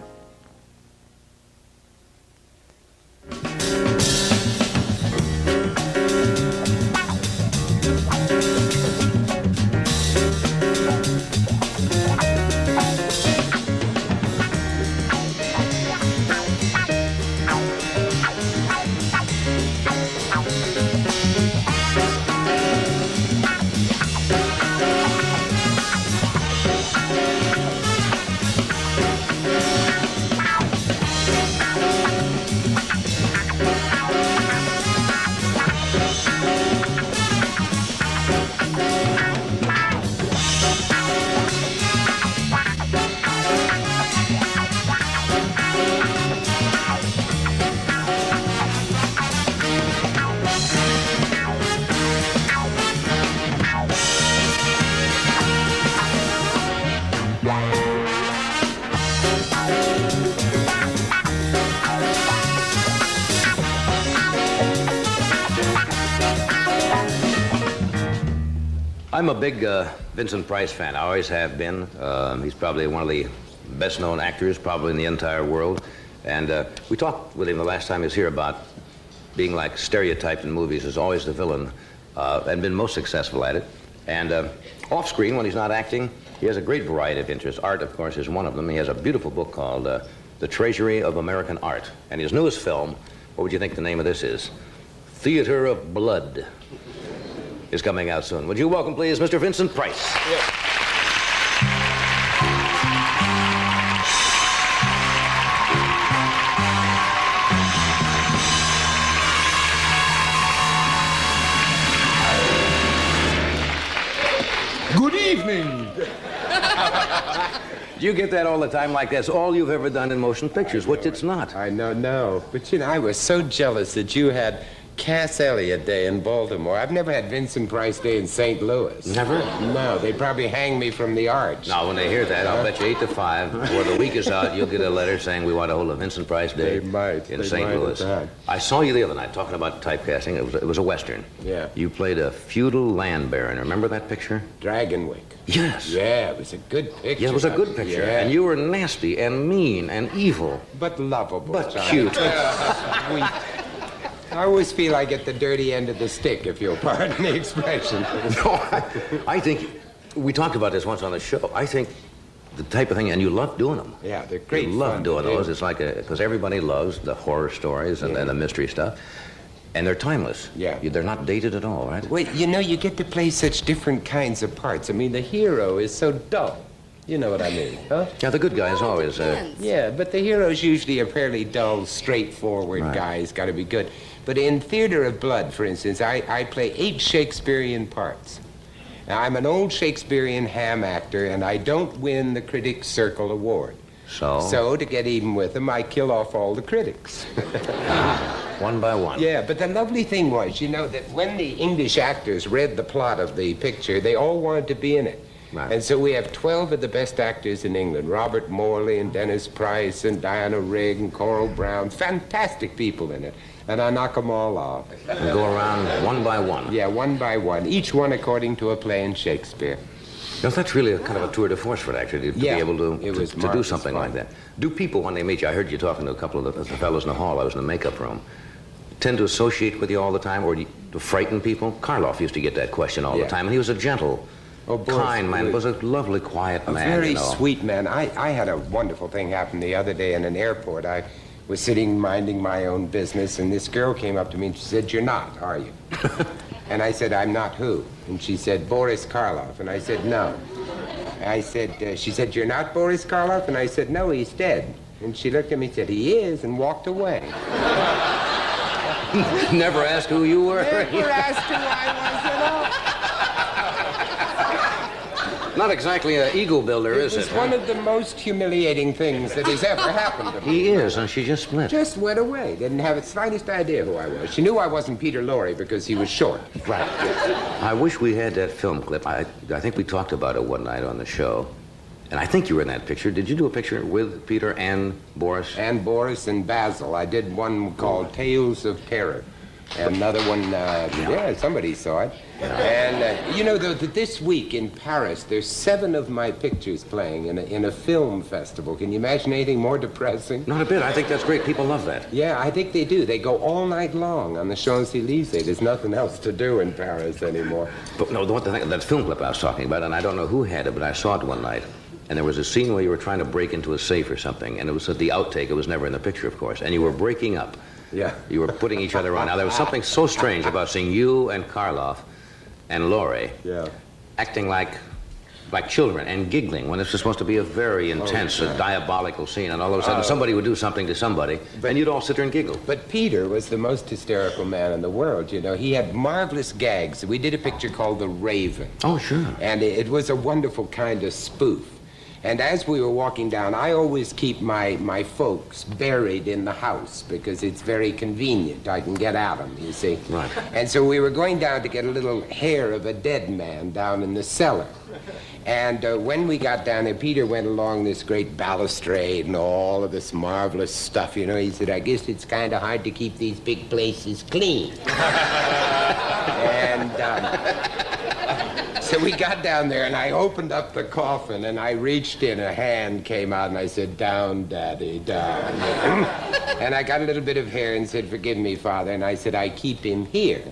I'm a big Vincent Price fan. I always have been. He's probably one of the best-known actors probably in the entire world. And we talked with him the last time he was here about being like stereotyped in movies as always the villain, and been most successful at it. And off-screen, when he's not acting, he has a great variety of interests. Art, of course, is one of them. He has a beautiful book called The Treasury of American Art. And his newest film, what would you think the name of this is? Theater of Blood. Is coming out soon. Would you welcome, please, Mr. Vincent Price? Yeah. Good evening. Do you get that all the time like that's all you've ever done in motion pictures, which it's not? I know, no. But, you know, I was so jealous that you had Cass Elliot Day in Baltimore. I've never had Vincent Price Day in St. Louis. Never? No, they'd probably hang me from the arch. Now, when they hear that, I'll bet you 8 to 5, before the week is out, you'll get a letter saying we want to hold a Vincent Price Day in St. Louis. I saw you the other night talking about typecasting. It was a Western. Yeah. You played a feudal land baron. Remember that picture? Dragonwick. Yes. Yeah, it was a good picture. Yeah, it was a good picture. Yeah. And you were nasty and mean and evil. But lovable. But Johnny. cute. Sweet. I always feel I get the dirty end of the stick, if you'll pardon the expression. No, I think, we talked about this once on the show. I think the type of thing, and you love doing them. Yeah, they're great. You love doing those. It's like because everybody loves the horror stories and the mystery stuff. And they're timeless. Yeah. They're not dated at all, right? Well, you know, you get to play such different kinds of parts. I mean, the hero is so dull. You know what I mean, huh? Yeah, the good guy is always... Yeah, but the hero's usually a fairly dull, straightforward guy. He's got to be good. But in Theater of Blood, for instance, I play 8 Shakespearean parts. Now, I'm an old Shakespearean ham actor, and I don't win the Critics' Circle Award. So, to get even with them, I kill off all the critics. One by one. Yeah, but the lovely thing was, you know, that when the English actors read the plot of the picture, they all wanted to be in it. Right. And so we have 12 of the best actors in England. Robert Morley and Dennis Price and Diana Rigg and Coral Brown. Fantastic people in it. And I knock them all off. And go around one by one. Yeah, one by one. Each one according to a play in Shakespeare. Now, that's really a kind of a tour de force for an actor to be able to do something like that. Do people, when they meet you, I heard you talking to a couple of the fellows in the hall, I was in the makeup room, tend to associate with you all the time, or to frighten people? Karloff used to get that question all the time, and he was a gentle, kind man. Was a lovely, quiet man. A very sweet man. I had a wonderful thing happen the other day in an airport. I was sitting minding my own business, and this girl came up to me and she said, "You're not, are you?" And I said, "I'm not who?" And she said, "Boris Karloff." And I said, "No." I said, she said, "You're not Boris Karloff?" And I said, "No, he's dead." And she looked at me and said, "He is," and walked away. Never asked who you were? Never asked who I was at all. Not exactly an ego builder, is it? It was one of the most humiliating things that has ever happened to me. He is, and she just split. Just went away. Didn't have the slightest idea who I was. She knew I wasn't Peter Lorre because he was short. Right. I wish we had that film clip. I think we talked about it one night on the show. And I think you were in that picture. Did you do a picture with Peter and Boris? And Boris and Basil. I did one called Tales of Terror. And another one, yeah, somebody saw it. And, you know, this week in Paris, there's 7 of my pictures playing in a film festival. Can you imagine anything more depressing? Not a bit. I think that's great. People love that. Yeah, I think they do. They go all night long on the Champs-Élysées. There's nothing else to do in Paris anymore. But no, that film clip I was talking about, and I don't know who had it, but I saw it one night. And there was a scene where you were trying to break into a safe or something, and it was at the outtake. It was never in the picture, of course. And you were breaking up. Yeah. You were putting each other on. Now, there was something so strange about seeing you and Karloff and Laurie acting like children and giggling when this was supposed to be a very intense, diabolical scene, and all of a sudden somebody would do something to somebody, and you'd all sit there and giggle. But Peter was the most hysterical man in the world, you know. He had marvelous gags. We did a picture called The Raven. Oh, sure. And it was a wonderful kind of spoof. And as we were walking down, I always keep my folks buried in the house because it's very convenient. I can get at them, you see. Right. And so we were going down to get a little hair of a dead man down in the cellar. And when we got down there, Peter went along this great balustrade and all of this marvelous stuff, you know. He said, I guess it's kind of hard to keep these big places clean. And so we got down there, and I opened up the coffin, and I reached in, a hand came out, and I said, down, Daddy, down. And I got a little bit of hair and said, forgive me, Father. And I said, I keep him here.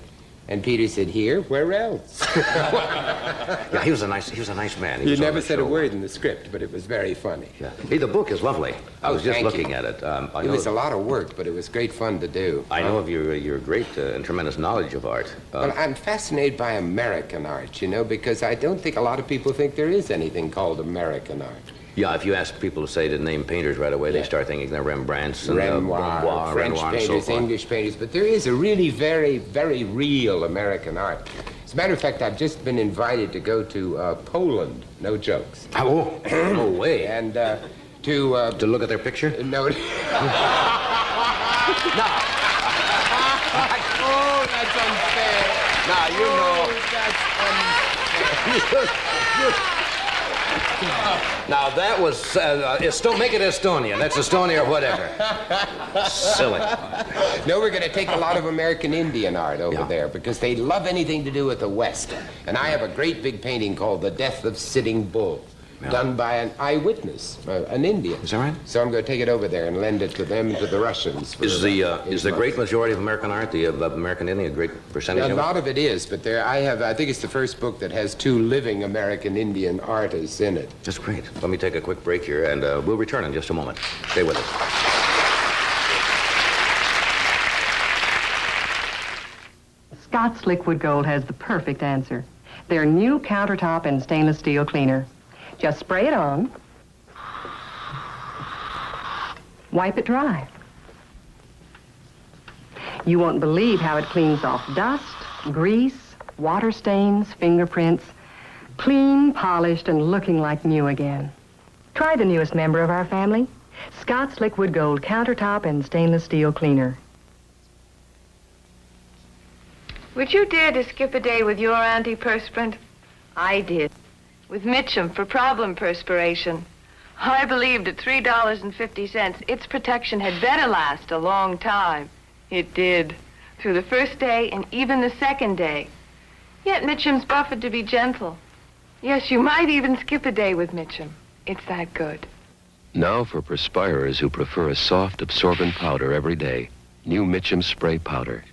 And Peter said, here? Where else? Yeah, he was a nice man. He never said a word in the script, but it was very funny. Yeah. Hey, the book is lovely. I was just looking at it. It was a lot of work, but it was great fun to do. I know of your great and tremendous knowledge of art. Well, I'm fascinated by American art, you know, because I don't think a lot of people think there is anything called American art. Yeah, if you ask people to say to name painters right away, they start thinking they're Rembrandts and Renoir, French painters, so English painters, but there is a really very, very real American art. As a matter of fact, I've just been invited to go to Poland. No jokes. Oh, no way. And to look at their picture? No. No. Oh, that's unfair. Now, you know. That's unfair. Now, that was, make it Estonia. That's Estonia or whatever. Silly. No, we're going to take a lot of American Indian art over there because they love anything to do with the West. And I have a great big painting called The Death of Sitting Bull, done by an eyewitness, an Indian. Is that right? So I'm going to take it over there and lend it to them and to the Russians. Is the great majority of American art, the American Indian, a great percentage of it? A lot of it is, but I think it's the first book that has 2 living American Indian artists in it. That's great. Let me take a quick break here, and we'll return in just a moment. Stay with us. Scott's Liquid Gold has the perfect answer. Their new countertop and stainless steel cleaner. Just spray it on, wipe it dry. You won't believe how it cleans off dust, grease, water stains, fingerprints, clean, polished, and looking like new again. Try the newest member of our family, Scott's Liquid Gold countertop and stainless steel cleaner. Would you dare to skip a day with your antiperspirant? I did. With Mitchum for problem perspiration. I believed at $3.50 its protection had better last a long time. It did. Through the first day and even the second day. Yet Mitchum's buffered to be gentle. Yes, you might even skip a day with Mitchum. It's that good. Now for perspirers who prefer a soft, absorbent powder every day. New Mitchum Spray Powder.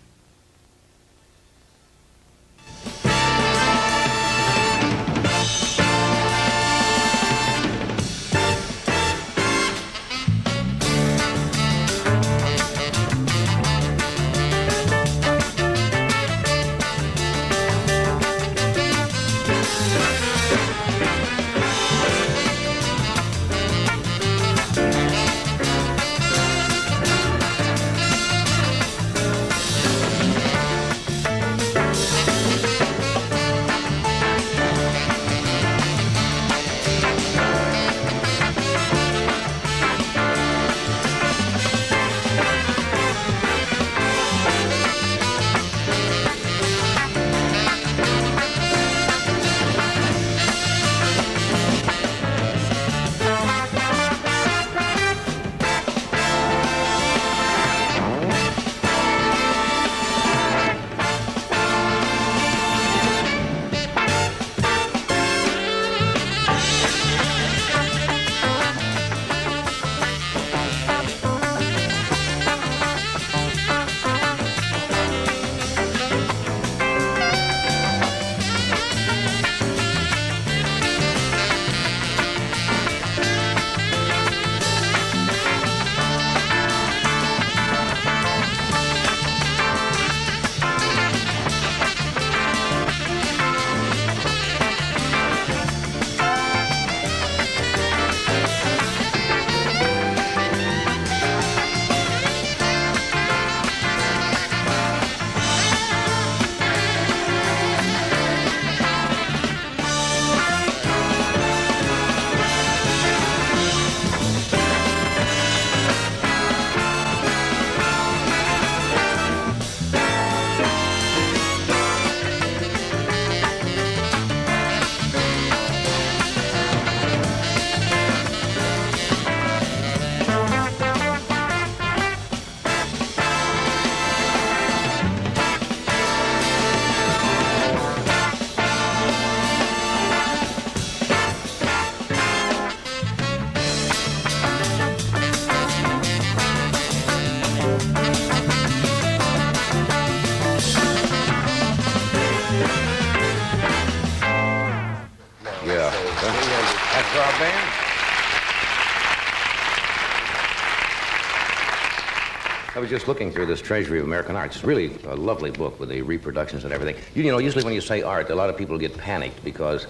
band. I was just looking through this Treasury of American Art. It's really a lovely book with the reproductions and everything. You know, usually when you say art, a lot of people get panicked because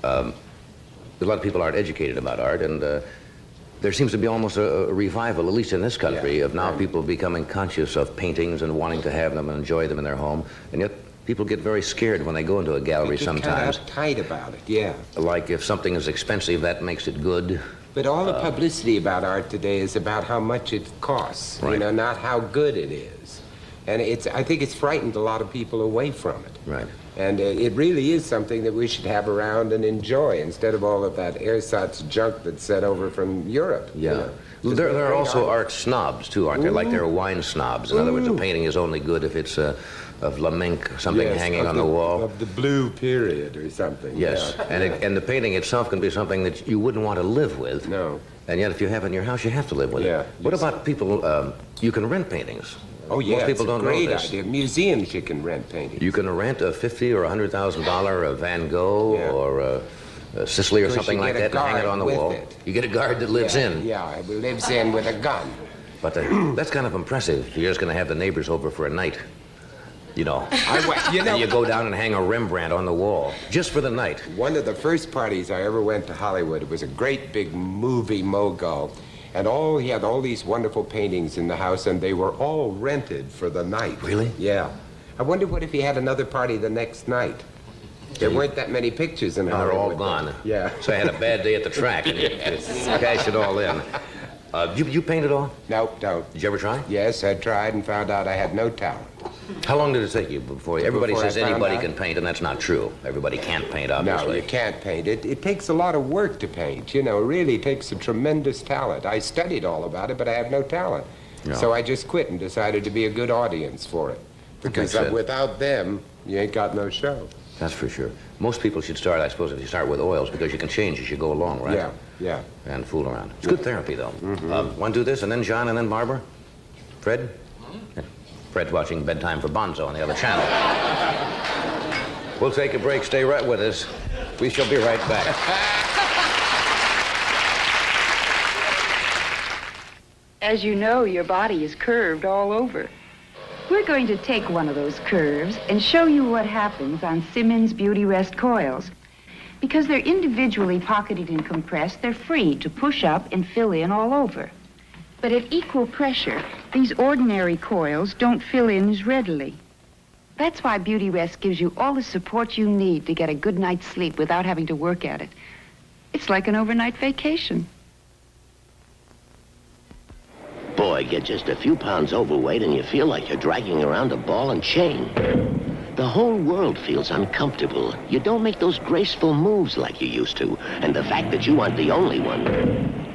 a lot of people aren't educated about art, and there seems to be almost a revival, at least in this country, of now people becoming conscious of paintings and wanting to have them and enjoy them in their home, and yet people get very scared when they go into a gallery sometimes. Kind of uptight about it, yeah. Like if something is expensive, that makes it good. But all the publicity about art today is about how much it costs, you know, not how good it is. And I think it's frightened a lot of people away from it. Right. And it really is something that we should have around and enjoy instead of all of that ersatz junk that's sent over from Europe. Yeah. You know? There are also art snobs, too, aren't there? Like there are wine snobs. In other words, a painting is only good if it's of Lamenck, something hanging on the wall. Of the blue period or something. Yes, yeah. And the painting itself can be something that you wouldn't want to live with. No. And yet if you have it in your house, you have to live with it. What about people, you can rent paintings. Oh, yeah, most people don't know this. It's a great idea. Museums, you can rent paintings. You can rent a $50,000 or $100,000 Van Gogh or Sicily or something like that and hang it on the wall. You get a guard that lives in. Yeah, it lives in with a gun. But that's kind of impressive. You're just going to have the neighbors over for a night. You know, and you go down and hang a Rembrandt on the wall, just for the night. One of the first parties I ever went to Hollywood, it was a great big movie mogul, and he had all these wonderful paintings in the house, and they were all rented for the night. Really? Yeah. I wonder what if he had another party the next night. There weren't that many pictures in Hollywood. They're all gone. Yeah. So I had a bad day at the track, and cash it all in. You paint at all? Nope, don't. Did you ever try? Yes, I tried and found out I had no talent. How long did it take you before everybody says anybody can paint, and that's not true. Everybody can't paint, obviously. No, you can't paint. It takes a lot of work to paint, you know. It really takes a tremendous talent. I studied all about it, but I have no talent. No. So I just quit and decided to be a good audience for it. Because without them, you ain't got no show. That's for sure. Most people should start, I suppose, if you start with oils, because you can change as you go along, right? Yeah, yeah. And fool around. It's good therapy, though. Want to do this, and then John, and then Barbara? Fred? Yeah. Fred's watching Bedtime for Bonzo on the other channel. We'll take a break. Stay right with us. We shall be right back. As you know, your body is curved all over. We're going to take one of those curves and show you what happens on Simmons Beauty Rest coils. Because they're individually pocketed and compressed, they're free to push up and fill in all over. But at equal pressure, these ordinary coils don't fill in as readily. That's why Beauty Rest gives you all the support you need to get a good night's sleep without having to work at it. It's like an overnight vacation. Boy, get just a few pounds overweight and you feel like you're dragging around a ball and chain. The whole world feels uncomfortable. You don't make those graceful moves like you used to. And the fact that you aren't the only one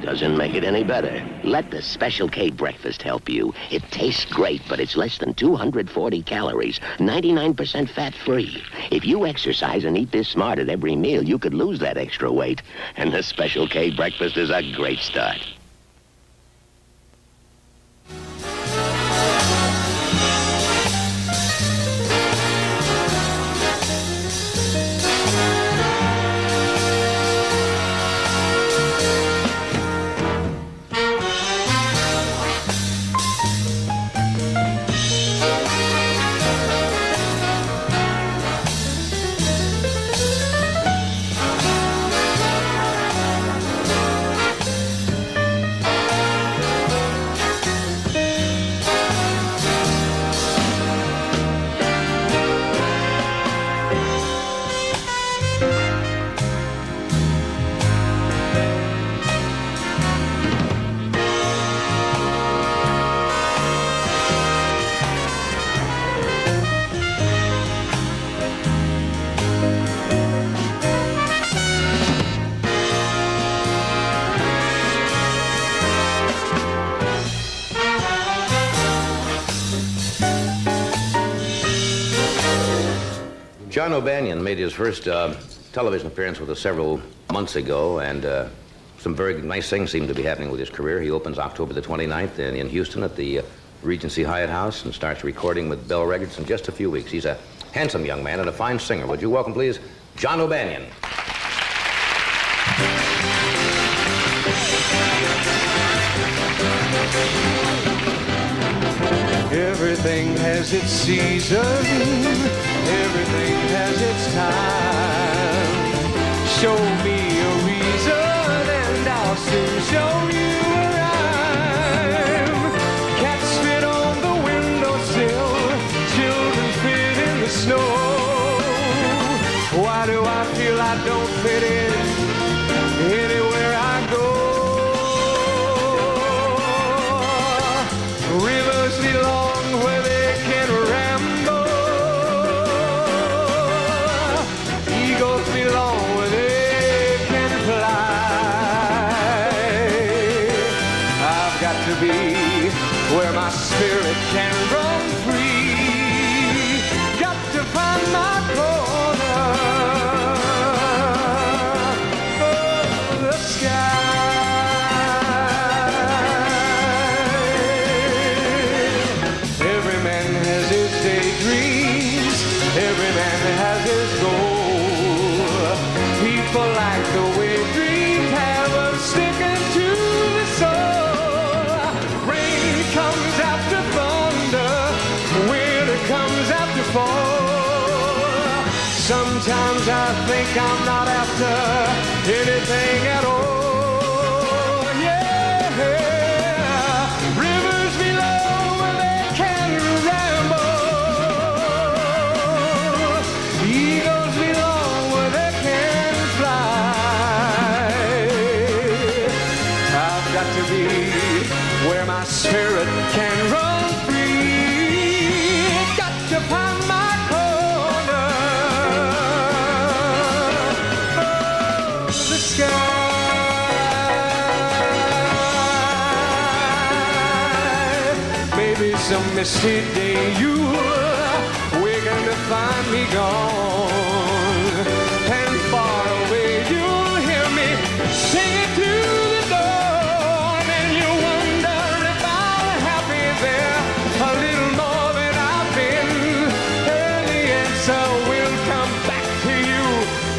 doesn't make it any better. Let the Special K breakfast help you. It tastes great, but it's less than 240 calories, 99% fat-free. If you exercise and eat this smart at every meal, you could lose that extra weight. And the Special K breakfast is a great start. John O'Banion made his first television appearance with us several months ago, and some very nice things seem to be happening with his career. He opens October the 29th in Houston at the Regency Hyatt House and starts recording with Bell Records in just a few weeks. He's a handsome young man and a fine singer. Would you welcome, please, John O'Banion. Everything has its season, everything has its time. Show me a reason and I'll soon show you a rhyme. Cats fit on the windowsill, children fit in the snow. Why do I feel I don't fit in anywhere I go? Rivers belong where they can ramble. Eagles belong where they can fly. I've got to be where my spirit can run free. Got to find my corner of the sky. Every man has his daydreams, every man has his goal. People like the way dreams have us sticking to the soul. Rain comes after thunder, winter comes after fall. Sometimes I think I'm not after anything at all. Yeah, rivers below where they can ramble. Eagles belong where they can fly. I've got to be where my spirit can run free. Got to find my corner of the sky. Maybe some misty day we're gonna find me gone, and far away you'll hear me singing to the dawn, and you wonder if I'm happy there a little more than I've been, and the answer will come back to you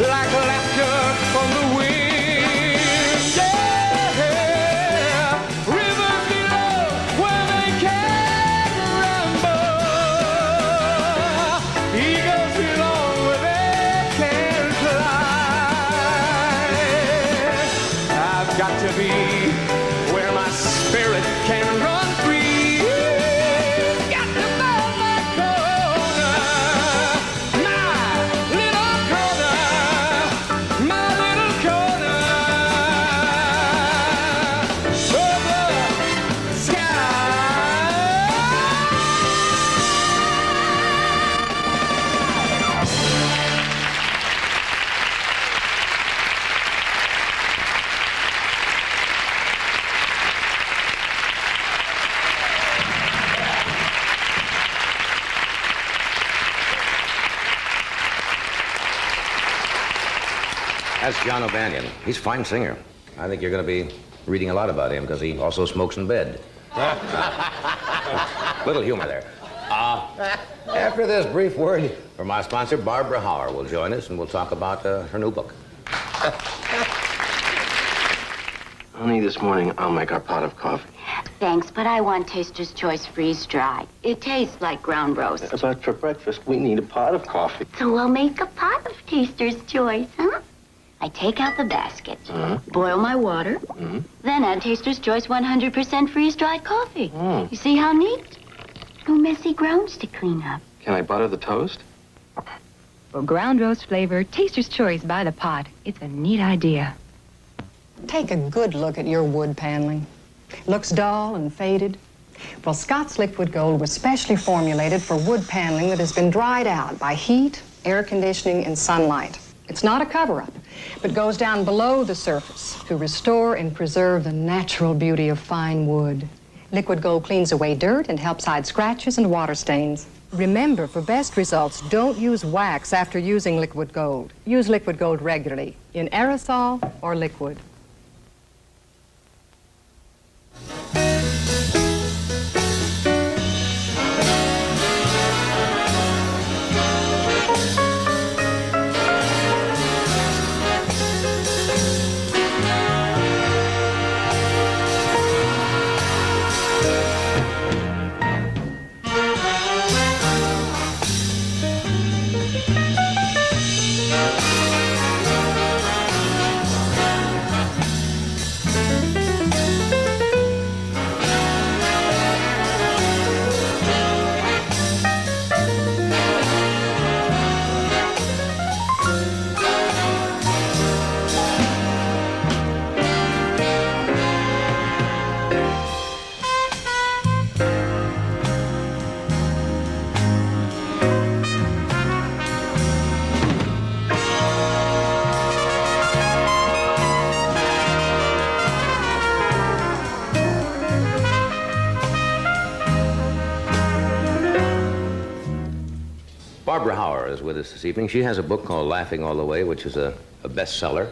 like laughter from the wind. Yeah, rivers below where they can ramble. Eagles belong where they can fly. I've got to be where my spirit can run free. Got to find my corner, my little corner, my little corner of the sky. That's John O'Banion. He's a fine singer. I think you're going to be reading a lot about him because he also smokes in bed. Little humor there. After this brief word from our sponsor, Barbara Howar will join us and we'll talk about her new book. Honey, this morning I'll make our pot of coffee. Thanks, but I want Taster's Choice freeze-dried. It tastes like ground roast. But for breakfast, we need a pot of coffee. So we'll make a pot of Taster's Choice, huh? I take out the basket, boil my water, then add Taster's Choice 100% freeze-dried coffee. You see how neat? No messy grounds to clean up. Can I butter the toast? For ground roast flavor, Taster's Choice by the pot. It's a neat idea. Take a good look at your wood paneling. Looks dull and faded. Well, Scott's Liquid Gold was specially formulated for wood paneling that has been dried out by heat, air conditioning, and sunlight. It's not a cover-up, but goes down below the surface to restore and preserve the natural beauty of fine wood. Liquid Gold cleans away dirt and helps hide scratches and water stains. Remember, for best results, don't use wax after using Liquid Gold. Use Liquid Gold regularly, in aerosol or liquid. Barbara Howar is with us this evening. She has a book called Laughing All the Way, which is a bestseller.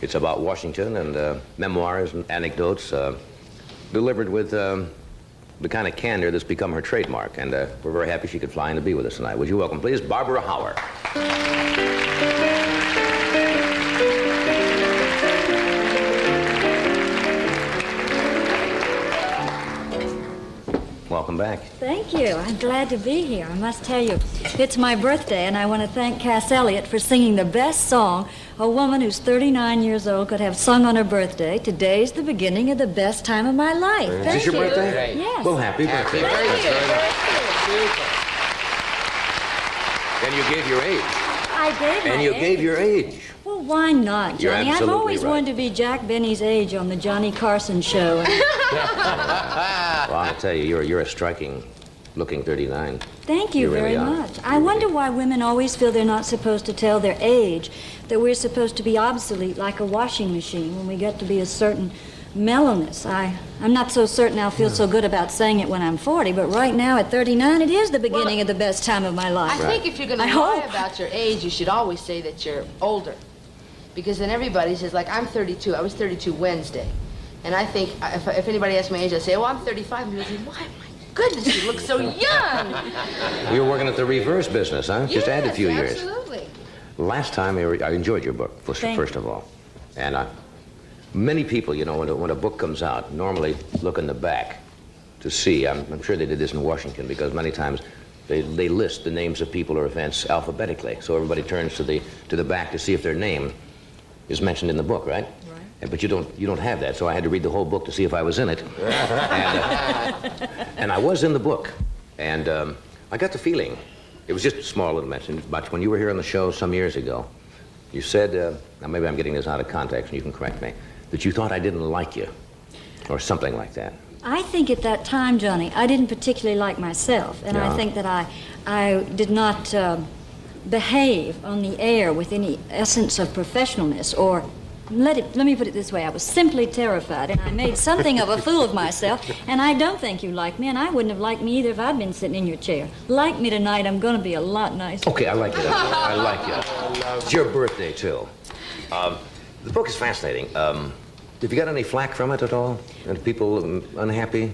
It's about Washington and memoirs and anecdotes delivered with the kind of candor that's become her trademark. And we're very happy she could fly in to be with us tonight. Would you welcome, please, Barbara Howar. Welcome back. Thank you. I'm glad to be here. I must tell you, it's my birthday, and I want to thank Cass Elliot for singing the best song a woman who's 39 years old could have sung on her birthday. Today's the beginning of the best time of my life. Is this your birthday? Yes. Well, happy birthday. And you gave your age. I gave my And you age. gave your age. Well, why not, You're Johnny? I've absolutely always right. wanted to be Jack Benny's age on the Johnny Carson show. Well, I'll tell you, you're a striking-looking 39. Thank you really very are. much. I wonder why women always feel they're not supposed to tell their age, that we're supposed to be obsolete like a washing machine when we get to be a certain mellowness. I'm not so certain I'll feel so good about saying it when I'm 40, but right now at 39, it is the beginning of the best time of my life. I think if you're going to I lie hope. about your age, you should always say that you're older. Because then everybody says, like, I'm 32. I was 32 Wednesday. And I think if anybody asks my age, I say, oh, I'm 35. And people say, why, my goodness, you look so young. We were working at the reverse business, huh? Just add a few years. Absolutely. Last time, I enjoyed your book, first of all. And many people, you know, when a book comes out, normally look in the back to see. I'm sure they did this in Washington because many times they list the names of people or events alphabetically. So everybody turns to the back to see if their name is mentioned in the book, right? Right. But you don't have that, so I had to read the whole book to see if I was in it. And I was in the book. And I got the feeling, it was just a small little mention, but when you were here on the show some years ago, you said, now maybe I'm getting this out of context and you can correct me, that you thought I didn't like you, or something like that. I think at that time, Johnny, I didn't particularly like myself, and I think that I did not behave on the air with any essence of professionalness, or let me put it this way, I was simply terrified, and I made something of a fool of myself, and I don't think you like me, and I wouldn't have liked me either if I'd been sitting in your chair. Like me tonight, I'm going to be a lot nicer. Okay, I like it. I like it. It's your birthday, too. The book is fascinating. Have you got any flack from it at all? Are people unhappy?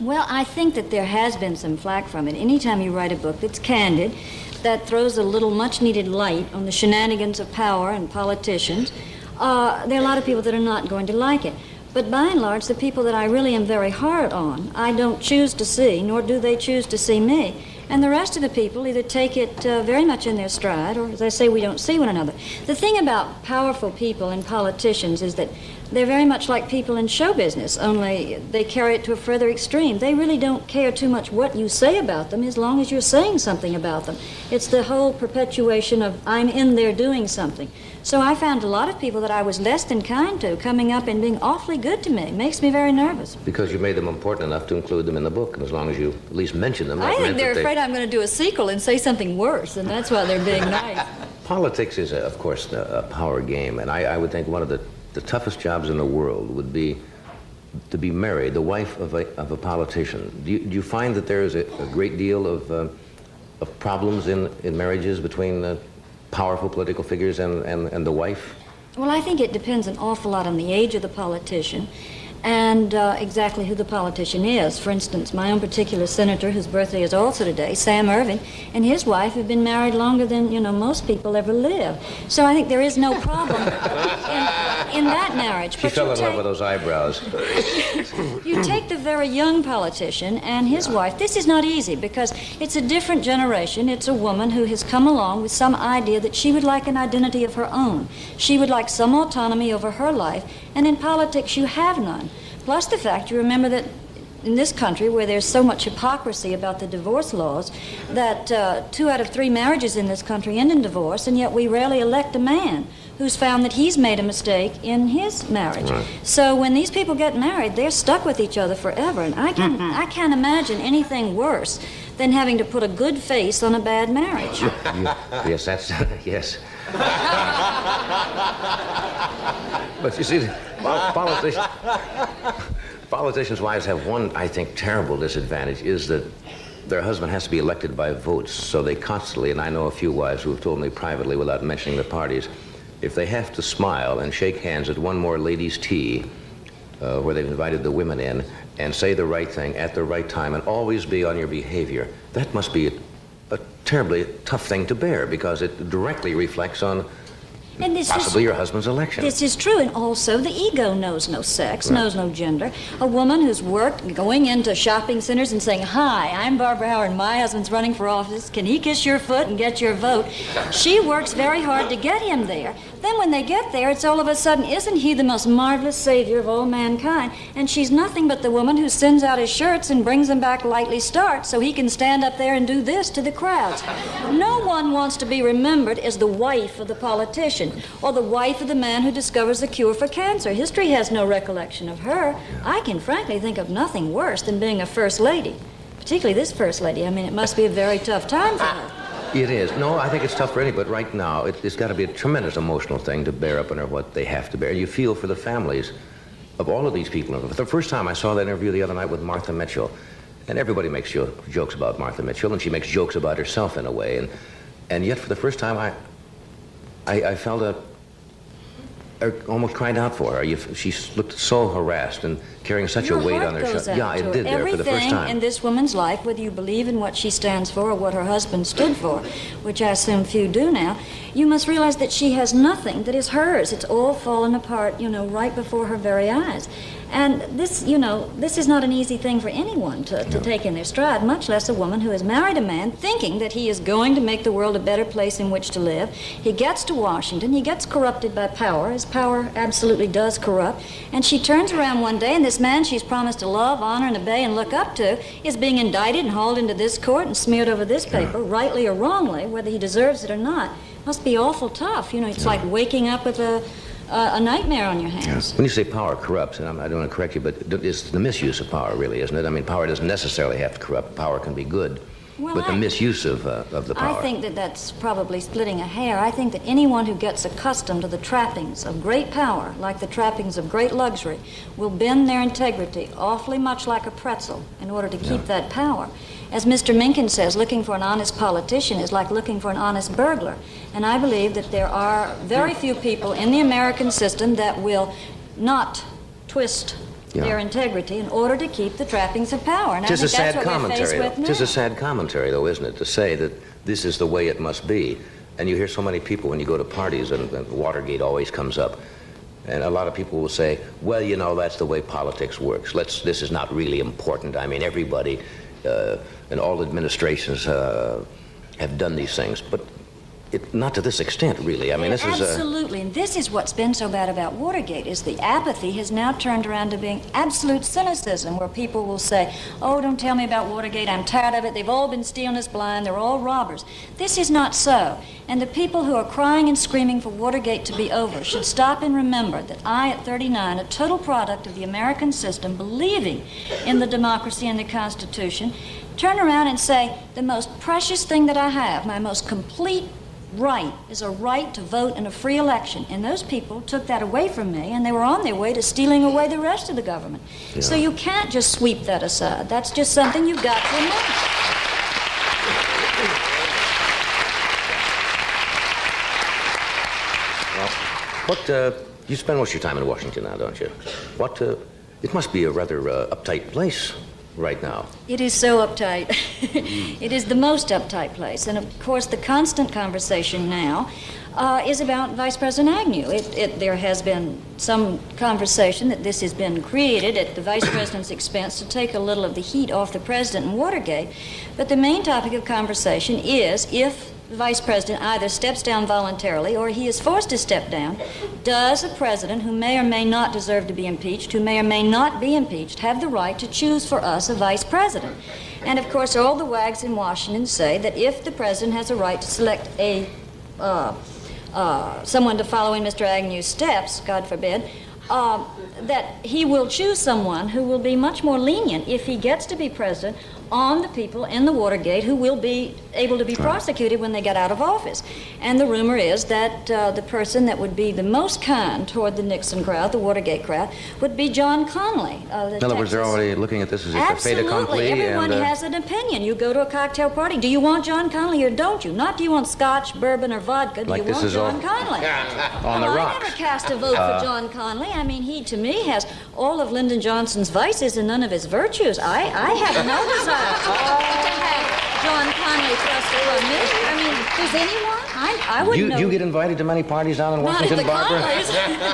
Well, I think that there has been some flack from it. Anytime you write a book that's candid, that throws a little much-needed light on the shenanigans of power and politicians, there are a lot of people that are not going to like it. But by and large, the people that I really am very hard on, I don't choose to see, nor do they choose to see me. And the rest of the people either take it very much in their stride, or as I say, we don't see one another. The thing about powerful people and politicians is that they're very much like people in show business, only they carry it to a further extreme. They really don't care too much what you say about them as long as you're saying something about them. It's the whole perpetuation of, I'm in there doing something. So I found a lot of people that I was less than kind to coming up and being awfully good to me. It makes me very nervous. Because you made them important enough to include them in the book, and as long as you at least mention them, I think they're afraid I'm going to do a sequel and say something worse, and that's why they're being nice. Politics is, of course, a power game, and I would think one of the toughest jobs in the world would be to be married, the wife of a politician. Do you find that there is a great deal of problems in marriages between powerful political figures and the wife? Well, I think it depends an awful lot on the age of the politician and exactly who the politician is. For instance, my own particular senator, whose birthday is also today, Sam Irving, and his wife have been married longer than, most people ever live. So I think there is no problem in that marriage. She fell in love with those eyebrows. You take the very young politician and his wife. This is not easy because it's a different generation. It's a woman who has come along with some idea that she would like an identity of her own. She would like some autonomy over her life, and in politics you have none. Plus the fact, you remember that in this country where there's so much hypocrisy about the divorce laws, that 2 out of 3 marriages in this country end in divorce, and yet we rarely elect a man who's found that he's made a mistake in his marriage. Right. So when these people get married, they're stuck with each other forever, and I can't imagine anything worse than having to put a good face on a bad marriage. Yes, that's, yes. But you see, politicians' wives have one, I think, terrible disadvantage, is that their husband has to be elected by votes, so they constantly, and I know a few wives who have told me privately without mentioning the parties, if they have to smile and shake hands at one more ladies' tea, where they've invited the women in, and say the right thing at the right time and always be on your behavior, that must be a terribly tough thing to bear, because it directly reflects on possibly your husband's election. This is true, and also the ego knows no sex, knows no gender. A woman who's worked going into shopping centers and saying, "Hi, I'm Barbara Howard, and my husband's running for office. Can he kiss your foot and get your vote?" She works very hard to get him there. Then when they get there, it's all of a sudden, isn't he the most marvelous savior of all mankind? And she's nothing but the woman who sends out his shirts and brings them back lightly starched so he can stand up there and do this to the crowds. No one wants to be remembered as the wife of the politician or the wife of the man who discovers the cure for cancer. History has no recollection of her. I can frankly think of nothing worse than being a first lady, particularly this first lady. I mean, it must be a very tough time for her. It is. No, I think it's tough for anybody, but right now it's got to be a tremendous emotional thing to bear up under what they have to bear. You feel for the families of all of these people. For the first time, I saw that interview the other night with Martha Mitchell, and everybody makes jokes about Martha Mitchell, and she makes jokes about herself in a way, and yet for the first time I felt I almost cried out for her. She looked so harassed and carrying such a weight on her shoulders. Yeah, it did there for the first time. Everything in this woman's life, whether you believe in what she stands for or what her husband stood for, which I assume few do now, you must realize that she has nothing that is hers. It's all fallen apart, right before her very eyes. And this, this is not an easy thing for anyone to take in their stride, much less a woman who has married a man thinking that he is going to make the world a better place in which to live. He gets to Washington, he gets corrupted by power, as power absolutely does corrupt, and she turns around one day and this man she's promised to love, honor, and obey and look up to is being indicted and hauled into this court and smeared over this paper, rightly or wrongly, whether he deserves it or not. Must be awful tough. It's like waking up with a nightmare on your hands. When you say power corrupts, and I don't want to correct you, but it's the misuse of power, really, isn't it? I mean, power doesn't necessarily have to corrupt. Power can be good. But the misuse of the power. I think that that's probably splitting a hair. I think that anyone who gets accustomed to the trappings of great power, like the trappings of great luxury, will bend their integrity awfully much like a pretzel in order to keep that power. As Mr. Mencken says, looking for an honest politician is like looking for an honest burglar. And I believe that there are very few people in the American system that will not twist their integrity in order to keep the trappings of power. And I think that's what we're faced with now. It is a sad commentary, though, isn't it, to say that this is the way it must be. And you hear so many people when you go to parties, and Watergate always comes up, and a lot of people will say, well, that's the way politics works. This is not really important. I mean, everybody and all administrations have done these things. But not to this extent, really. I mean, this is absolutely, and this is what's been so bad about Watergate, is the apathy has now turned around to being absolute cynicism, where people will say, "Oh, don't tell me about Watergate. I'm tired of it. They've all been stealing us blind. They're all robbers." This is not so, and the people who are crying and screaming for Watergate to be over should stop and remember that I, at 39, a total product of the American system, believing in the democracy and the Constitution, turn around and say, the most precious thing that I have, my most complete right, is a right to vote in a free election. And those people took that away from me, and they were on their way to stealing away the rest of the government. Yeah. So you can't just sweep that aside. That's just something you've got to remember. Well, you spend most of your time in Washington now, don't you? It must be a rather uptight place right now. It is so uptight. It is the most uptight place. And of course, the constant conversation now is about Vice President Agnew. There has been some conversation that this has been created at the Vice President's expense to take a little of the heat off the President in Watergate. But the main topic of conversation is, if the Vice President either steps down voluntarily or he is forced to step down, does a president who may or may not deserve to be impeached, who may or may not be impeached, have the right to choose for us a vice president? And of course, all the wags in Washington say that if the president has a right to select someone to follow in Mr. Agnew's steps, God forbid, that he will choose someone who will be much more lenient if he gets to be president on the people in the Watergate who will be able to be prosecuted when they get out of office. And the rumor is that the person that would be the most kind toward the Nixon crowd, the Watergate crowd, would be John Connally. In other words, they're already looking at this as a fait accompli. Absolutely. Everyone has an opinion. You go to a cocktail party. Do you want John Connally or don't you? Not do you want scotch, bourbon, or vodka. Do like you want John Connally? On the rocks. I never cast a vote for John Connally. I mean, he, to me, has all of Lyndon Johnson's vices and none of his virtues. I have no desire to have John Connally thrust from me. I mean, does anyone? I wouldn't know. You get invited to many parties down in Washington, Barbara?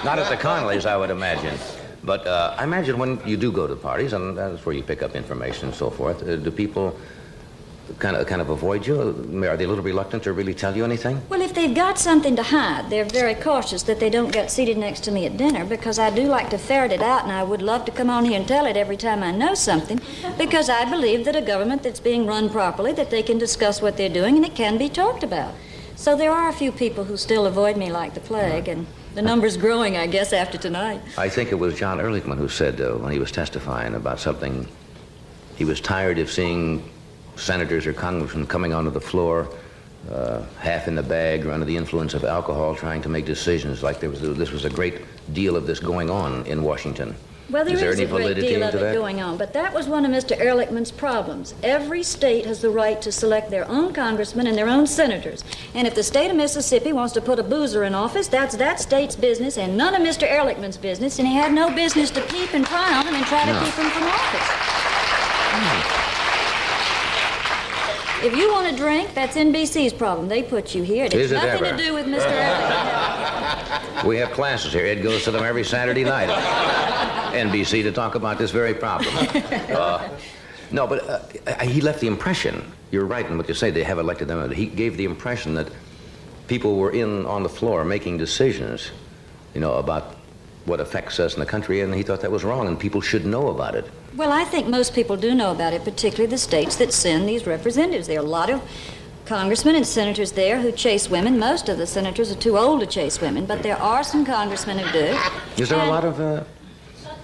Not at the Connollys, I would imagine. But I imagine when you do go to parties, and that's where you pick up information and so forth, do people kind of avoid you? Are they a little reluctant to really tell you anything? Well, if they've got something to hide, they're very cautious that they don't get seated next to me at dinner, because I do like to ferret it out, and I would love to come on here and tell it every time I know something, because I believe that a government that's being run properly, that they can discuss what they're doing, and it can be talked about. So there are a few people who still avoid me like the plague, and the number's growing, I guess, after tonight. I think it was John Ehrlichman who said, when he was testifying about something, he was tired of seeing senators or congressmen coming onto the floor half in the bag or under the influence of alcohol trying to make decisions like this was a great deal of this going on in Washington. Well, there is any a great validity deal of into it that? going on, but that was one of Mr. Ehrlichman's problems. Every state has the right to select their own congressmen and their own senators. And if the state of Mississippi wants to put a boozer in office, that's that state's business and none of Mr. Ehrlichman's business, and he had no business to peep and pry on him and try to keep him from office. If you want a drink, that's NBC's problem. They put you here. It has nothing to do with Mr. Elliot. We have classes here. Ed goes to them every Saturday night at NBC to talk about this very problem. No, but he left the impression, you're right in what you say, they have elected them. He gave the impression that people were on the floor making decisions, about what affects us in the country, and he thought that was wrong, and people should know about it. Well, I think most people do know about it, particularly the states that send these representatives. There are a lot of congressmen and senators there who chase women. Most of the senators are too old to chase women, but there are some congressmen who do. Is there a lot of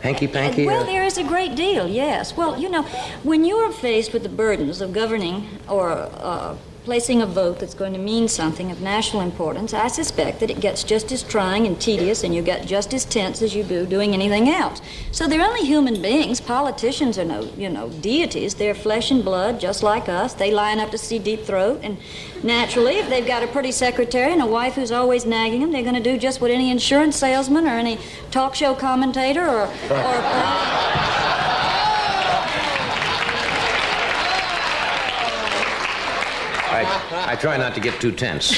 hanky-panky? Well, there is a great deal, yes. Well, when you are faced with the burdens of governing or placing a vote that's going to mean something of national importance, I suspect that it gets just as trying and tedious, and you get just as tense as you do doing anything else. So they're only human beings. Politicians are no, deities. They're flesh and blood, just like us. They line up to see Deep Throat, and naturally, if they've got a pretty secretary and a wife who's always nagging them, they're going to do just what any insurance salesman or any talk show commentator or I try not to get too tense.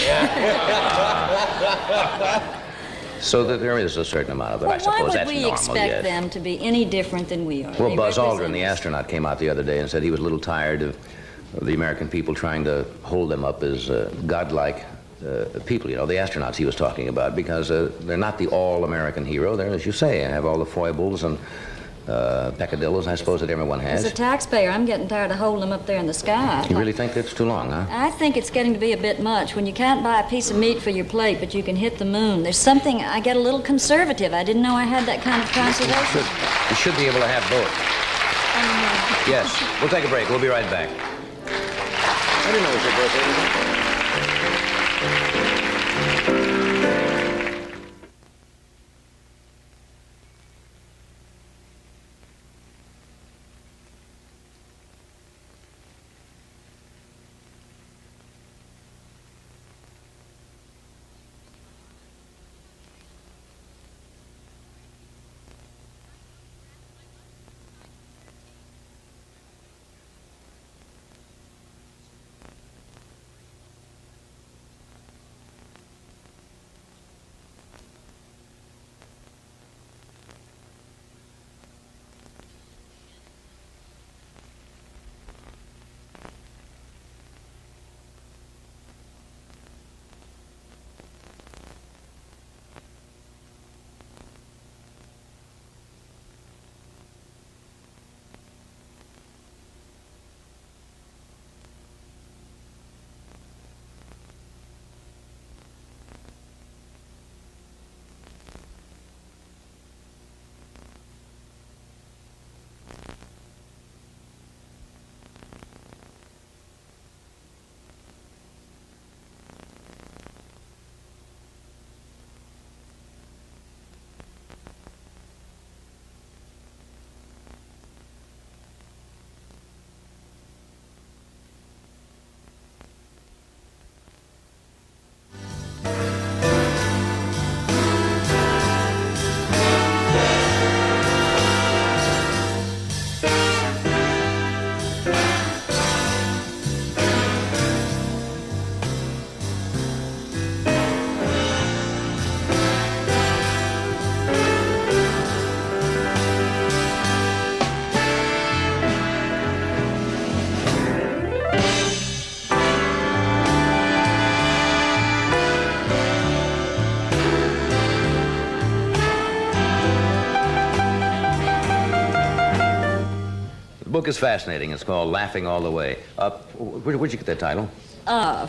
So that there is a certain amount of it, I suppose. That's normal, why would we expect them to be any different than we are? Well, Buzz Aldrin, the astronaut, came out the other day and said he was a little tired of the American people trying to hold them up as godlike people, the astronauts he was talking about, because they're not the all-American hero. They're, as you say, have all the foibles and peccadillos, I suppose, that everyone has. As a taxpayer, I'm getting tired of holding them up there in the sky. You really think that's too long, huh? I think it's getting to be a bit much. When you can't buy a piece of meat for your plate, but you can hit the moon, there's something, I get a little conservative. I didn't know I had that kind of conservation. You should be able to have both. Yes. We'll take a break. We'll be right back. I didn't know it was your birthday. book is fascinating. It's called Laughing All the Way. Where'd you get that title?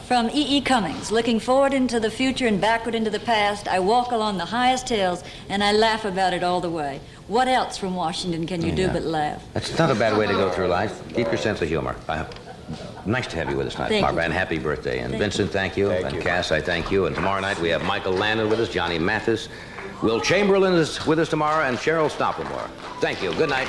From E.E. Cummings. Looking forward into the future and backward into the past, I walk along the highest hills and I laugh about it all the way. What else from Washington can you do but laugh? That's not a bad way to go through life. Keep your sense of humor. Nice to have you with us tonight, Thank Barbara, you. and happy birthday. And Thank Vincent, thank you. And Cass, I thank you. And tomorrow night we have Michael Landon with us, Johnny Mathis. Will Chamberlain is with us tomorrow, and Cheryl Stoppelmore. Thank you. Good night.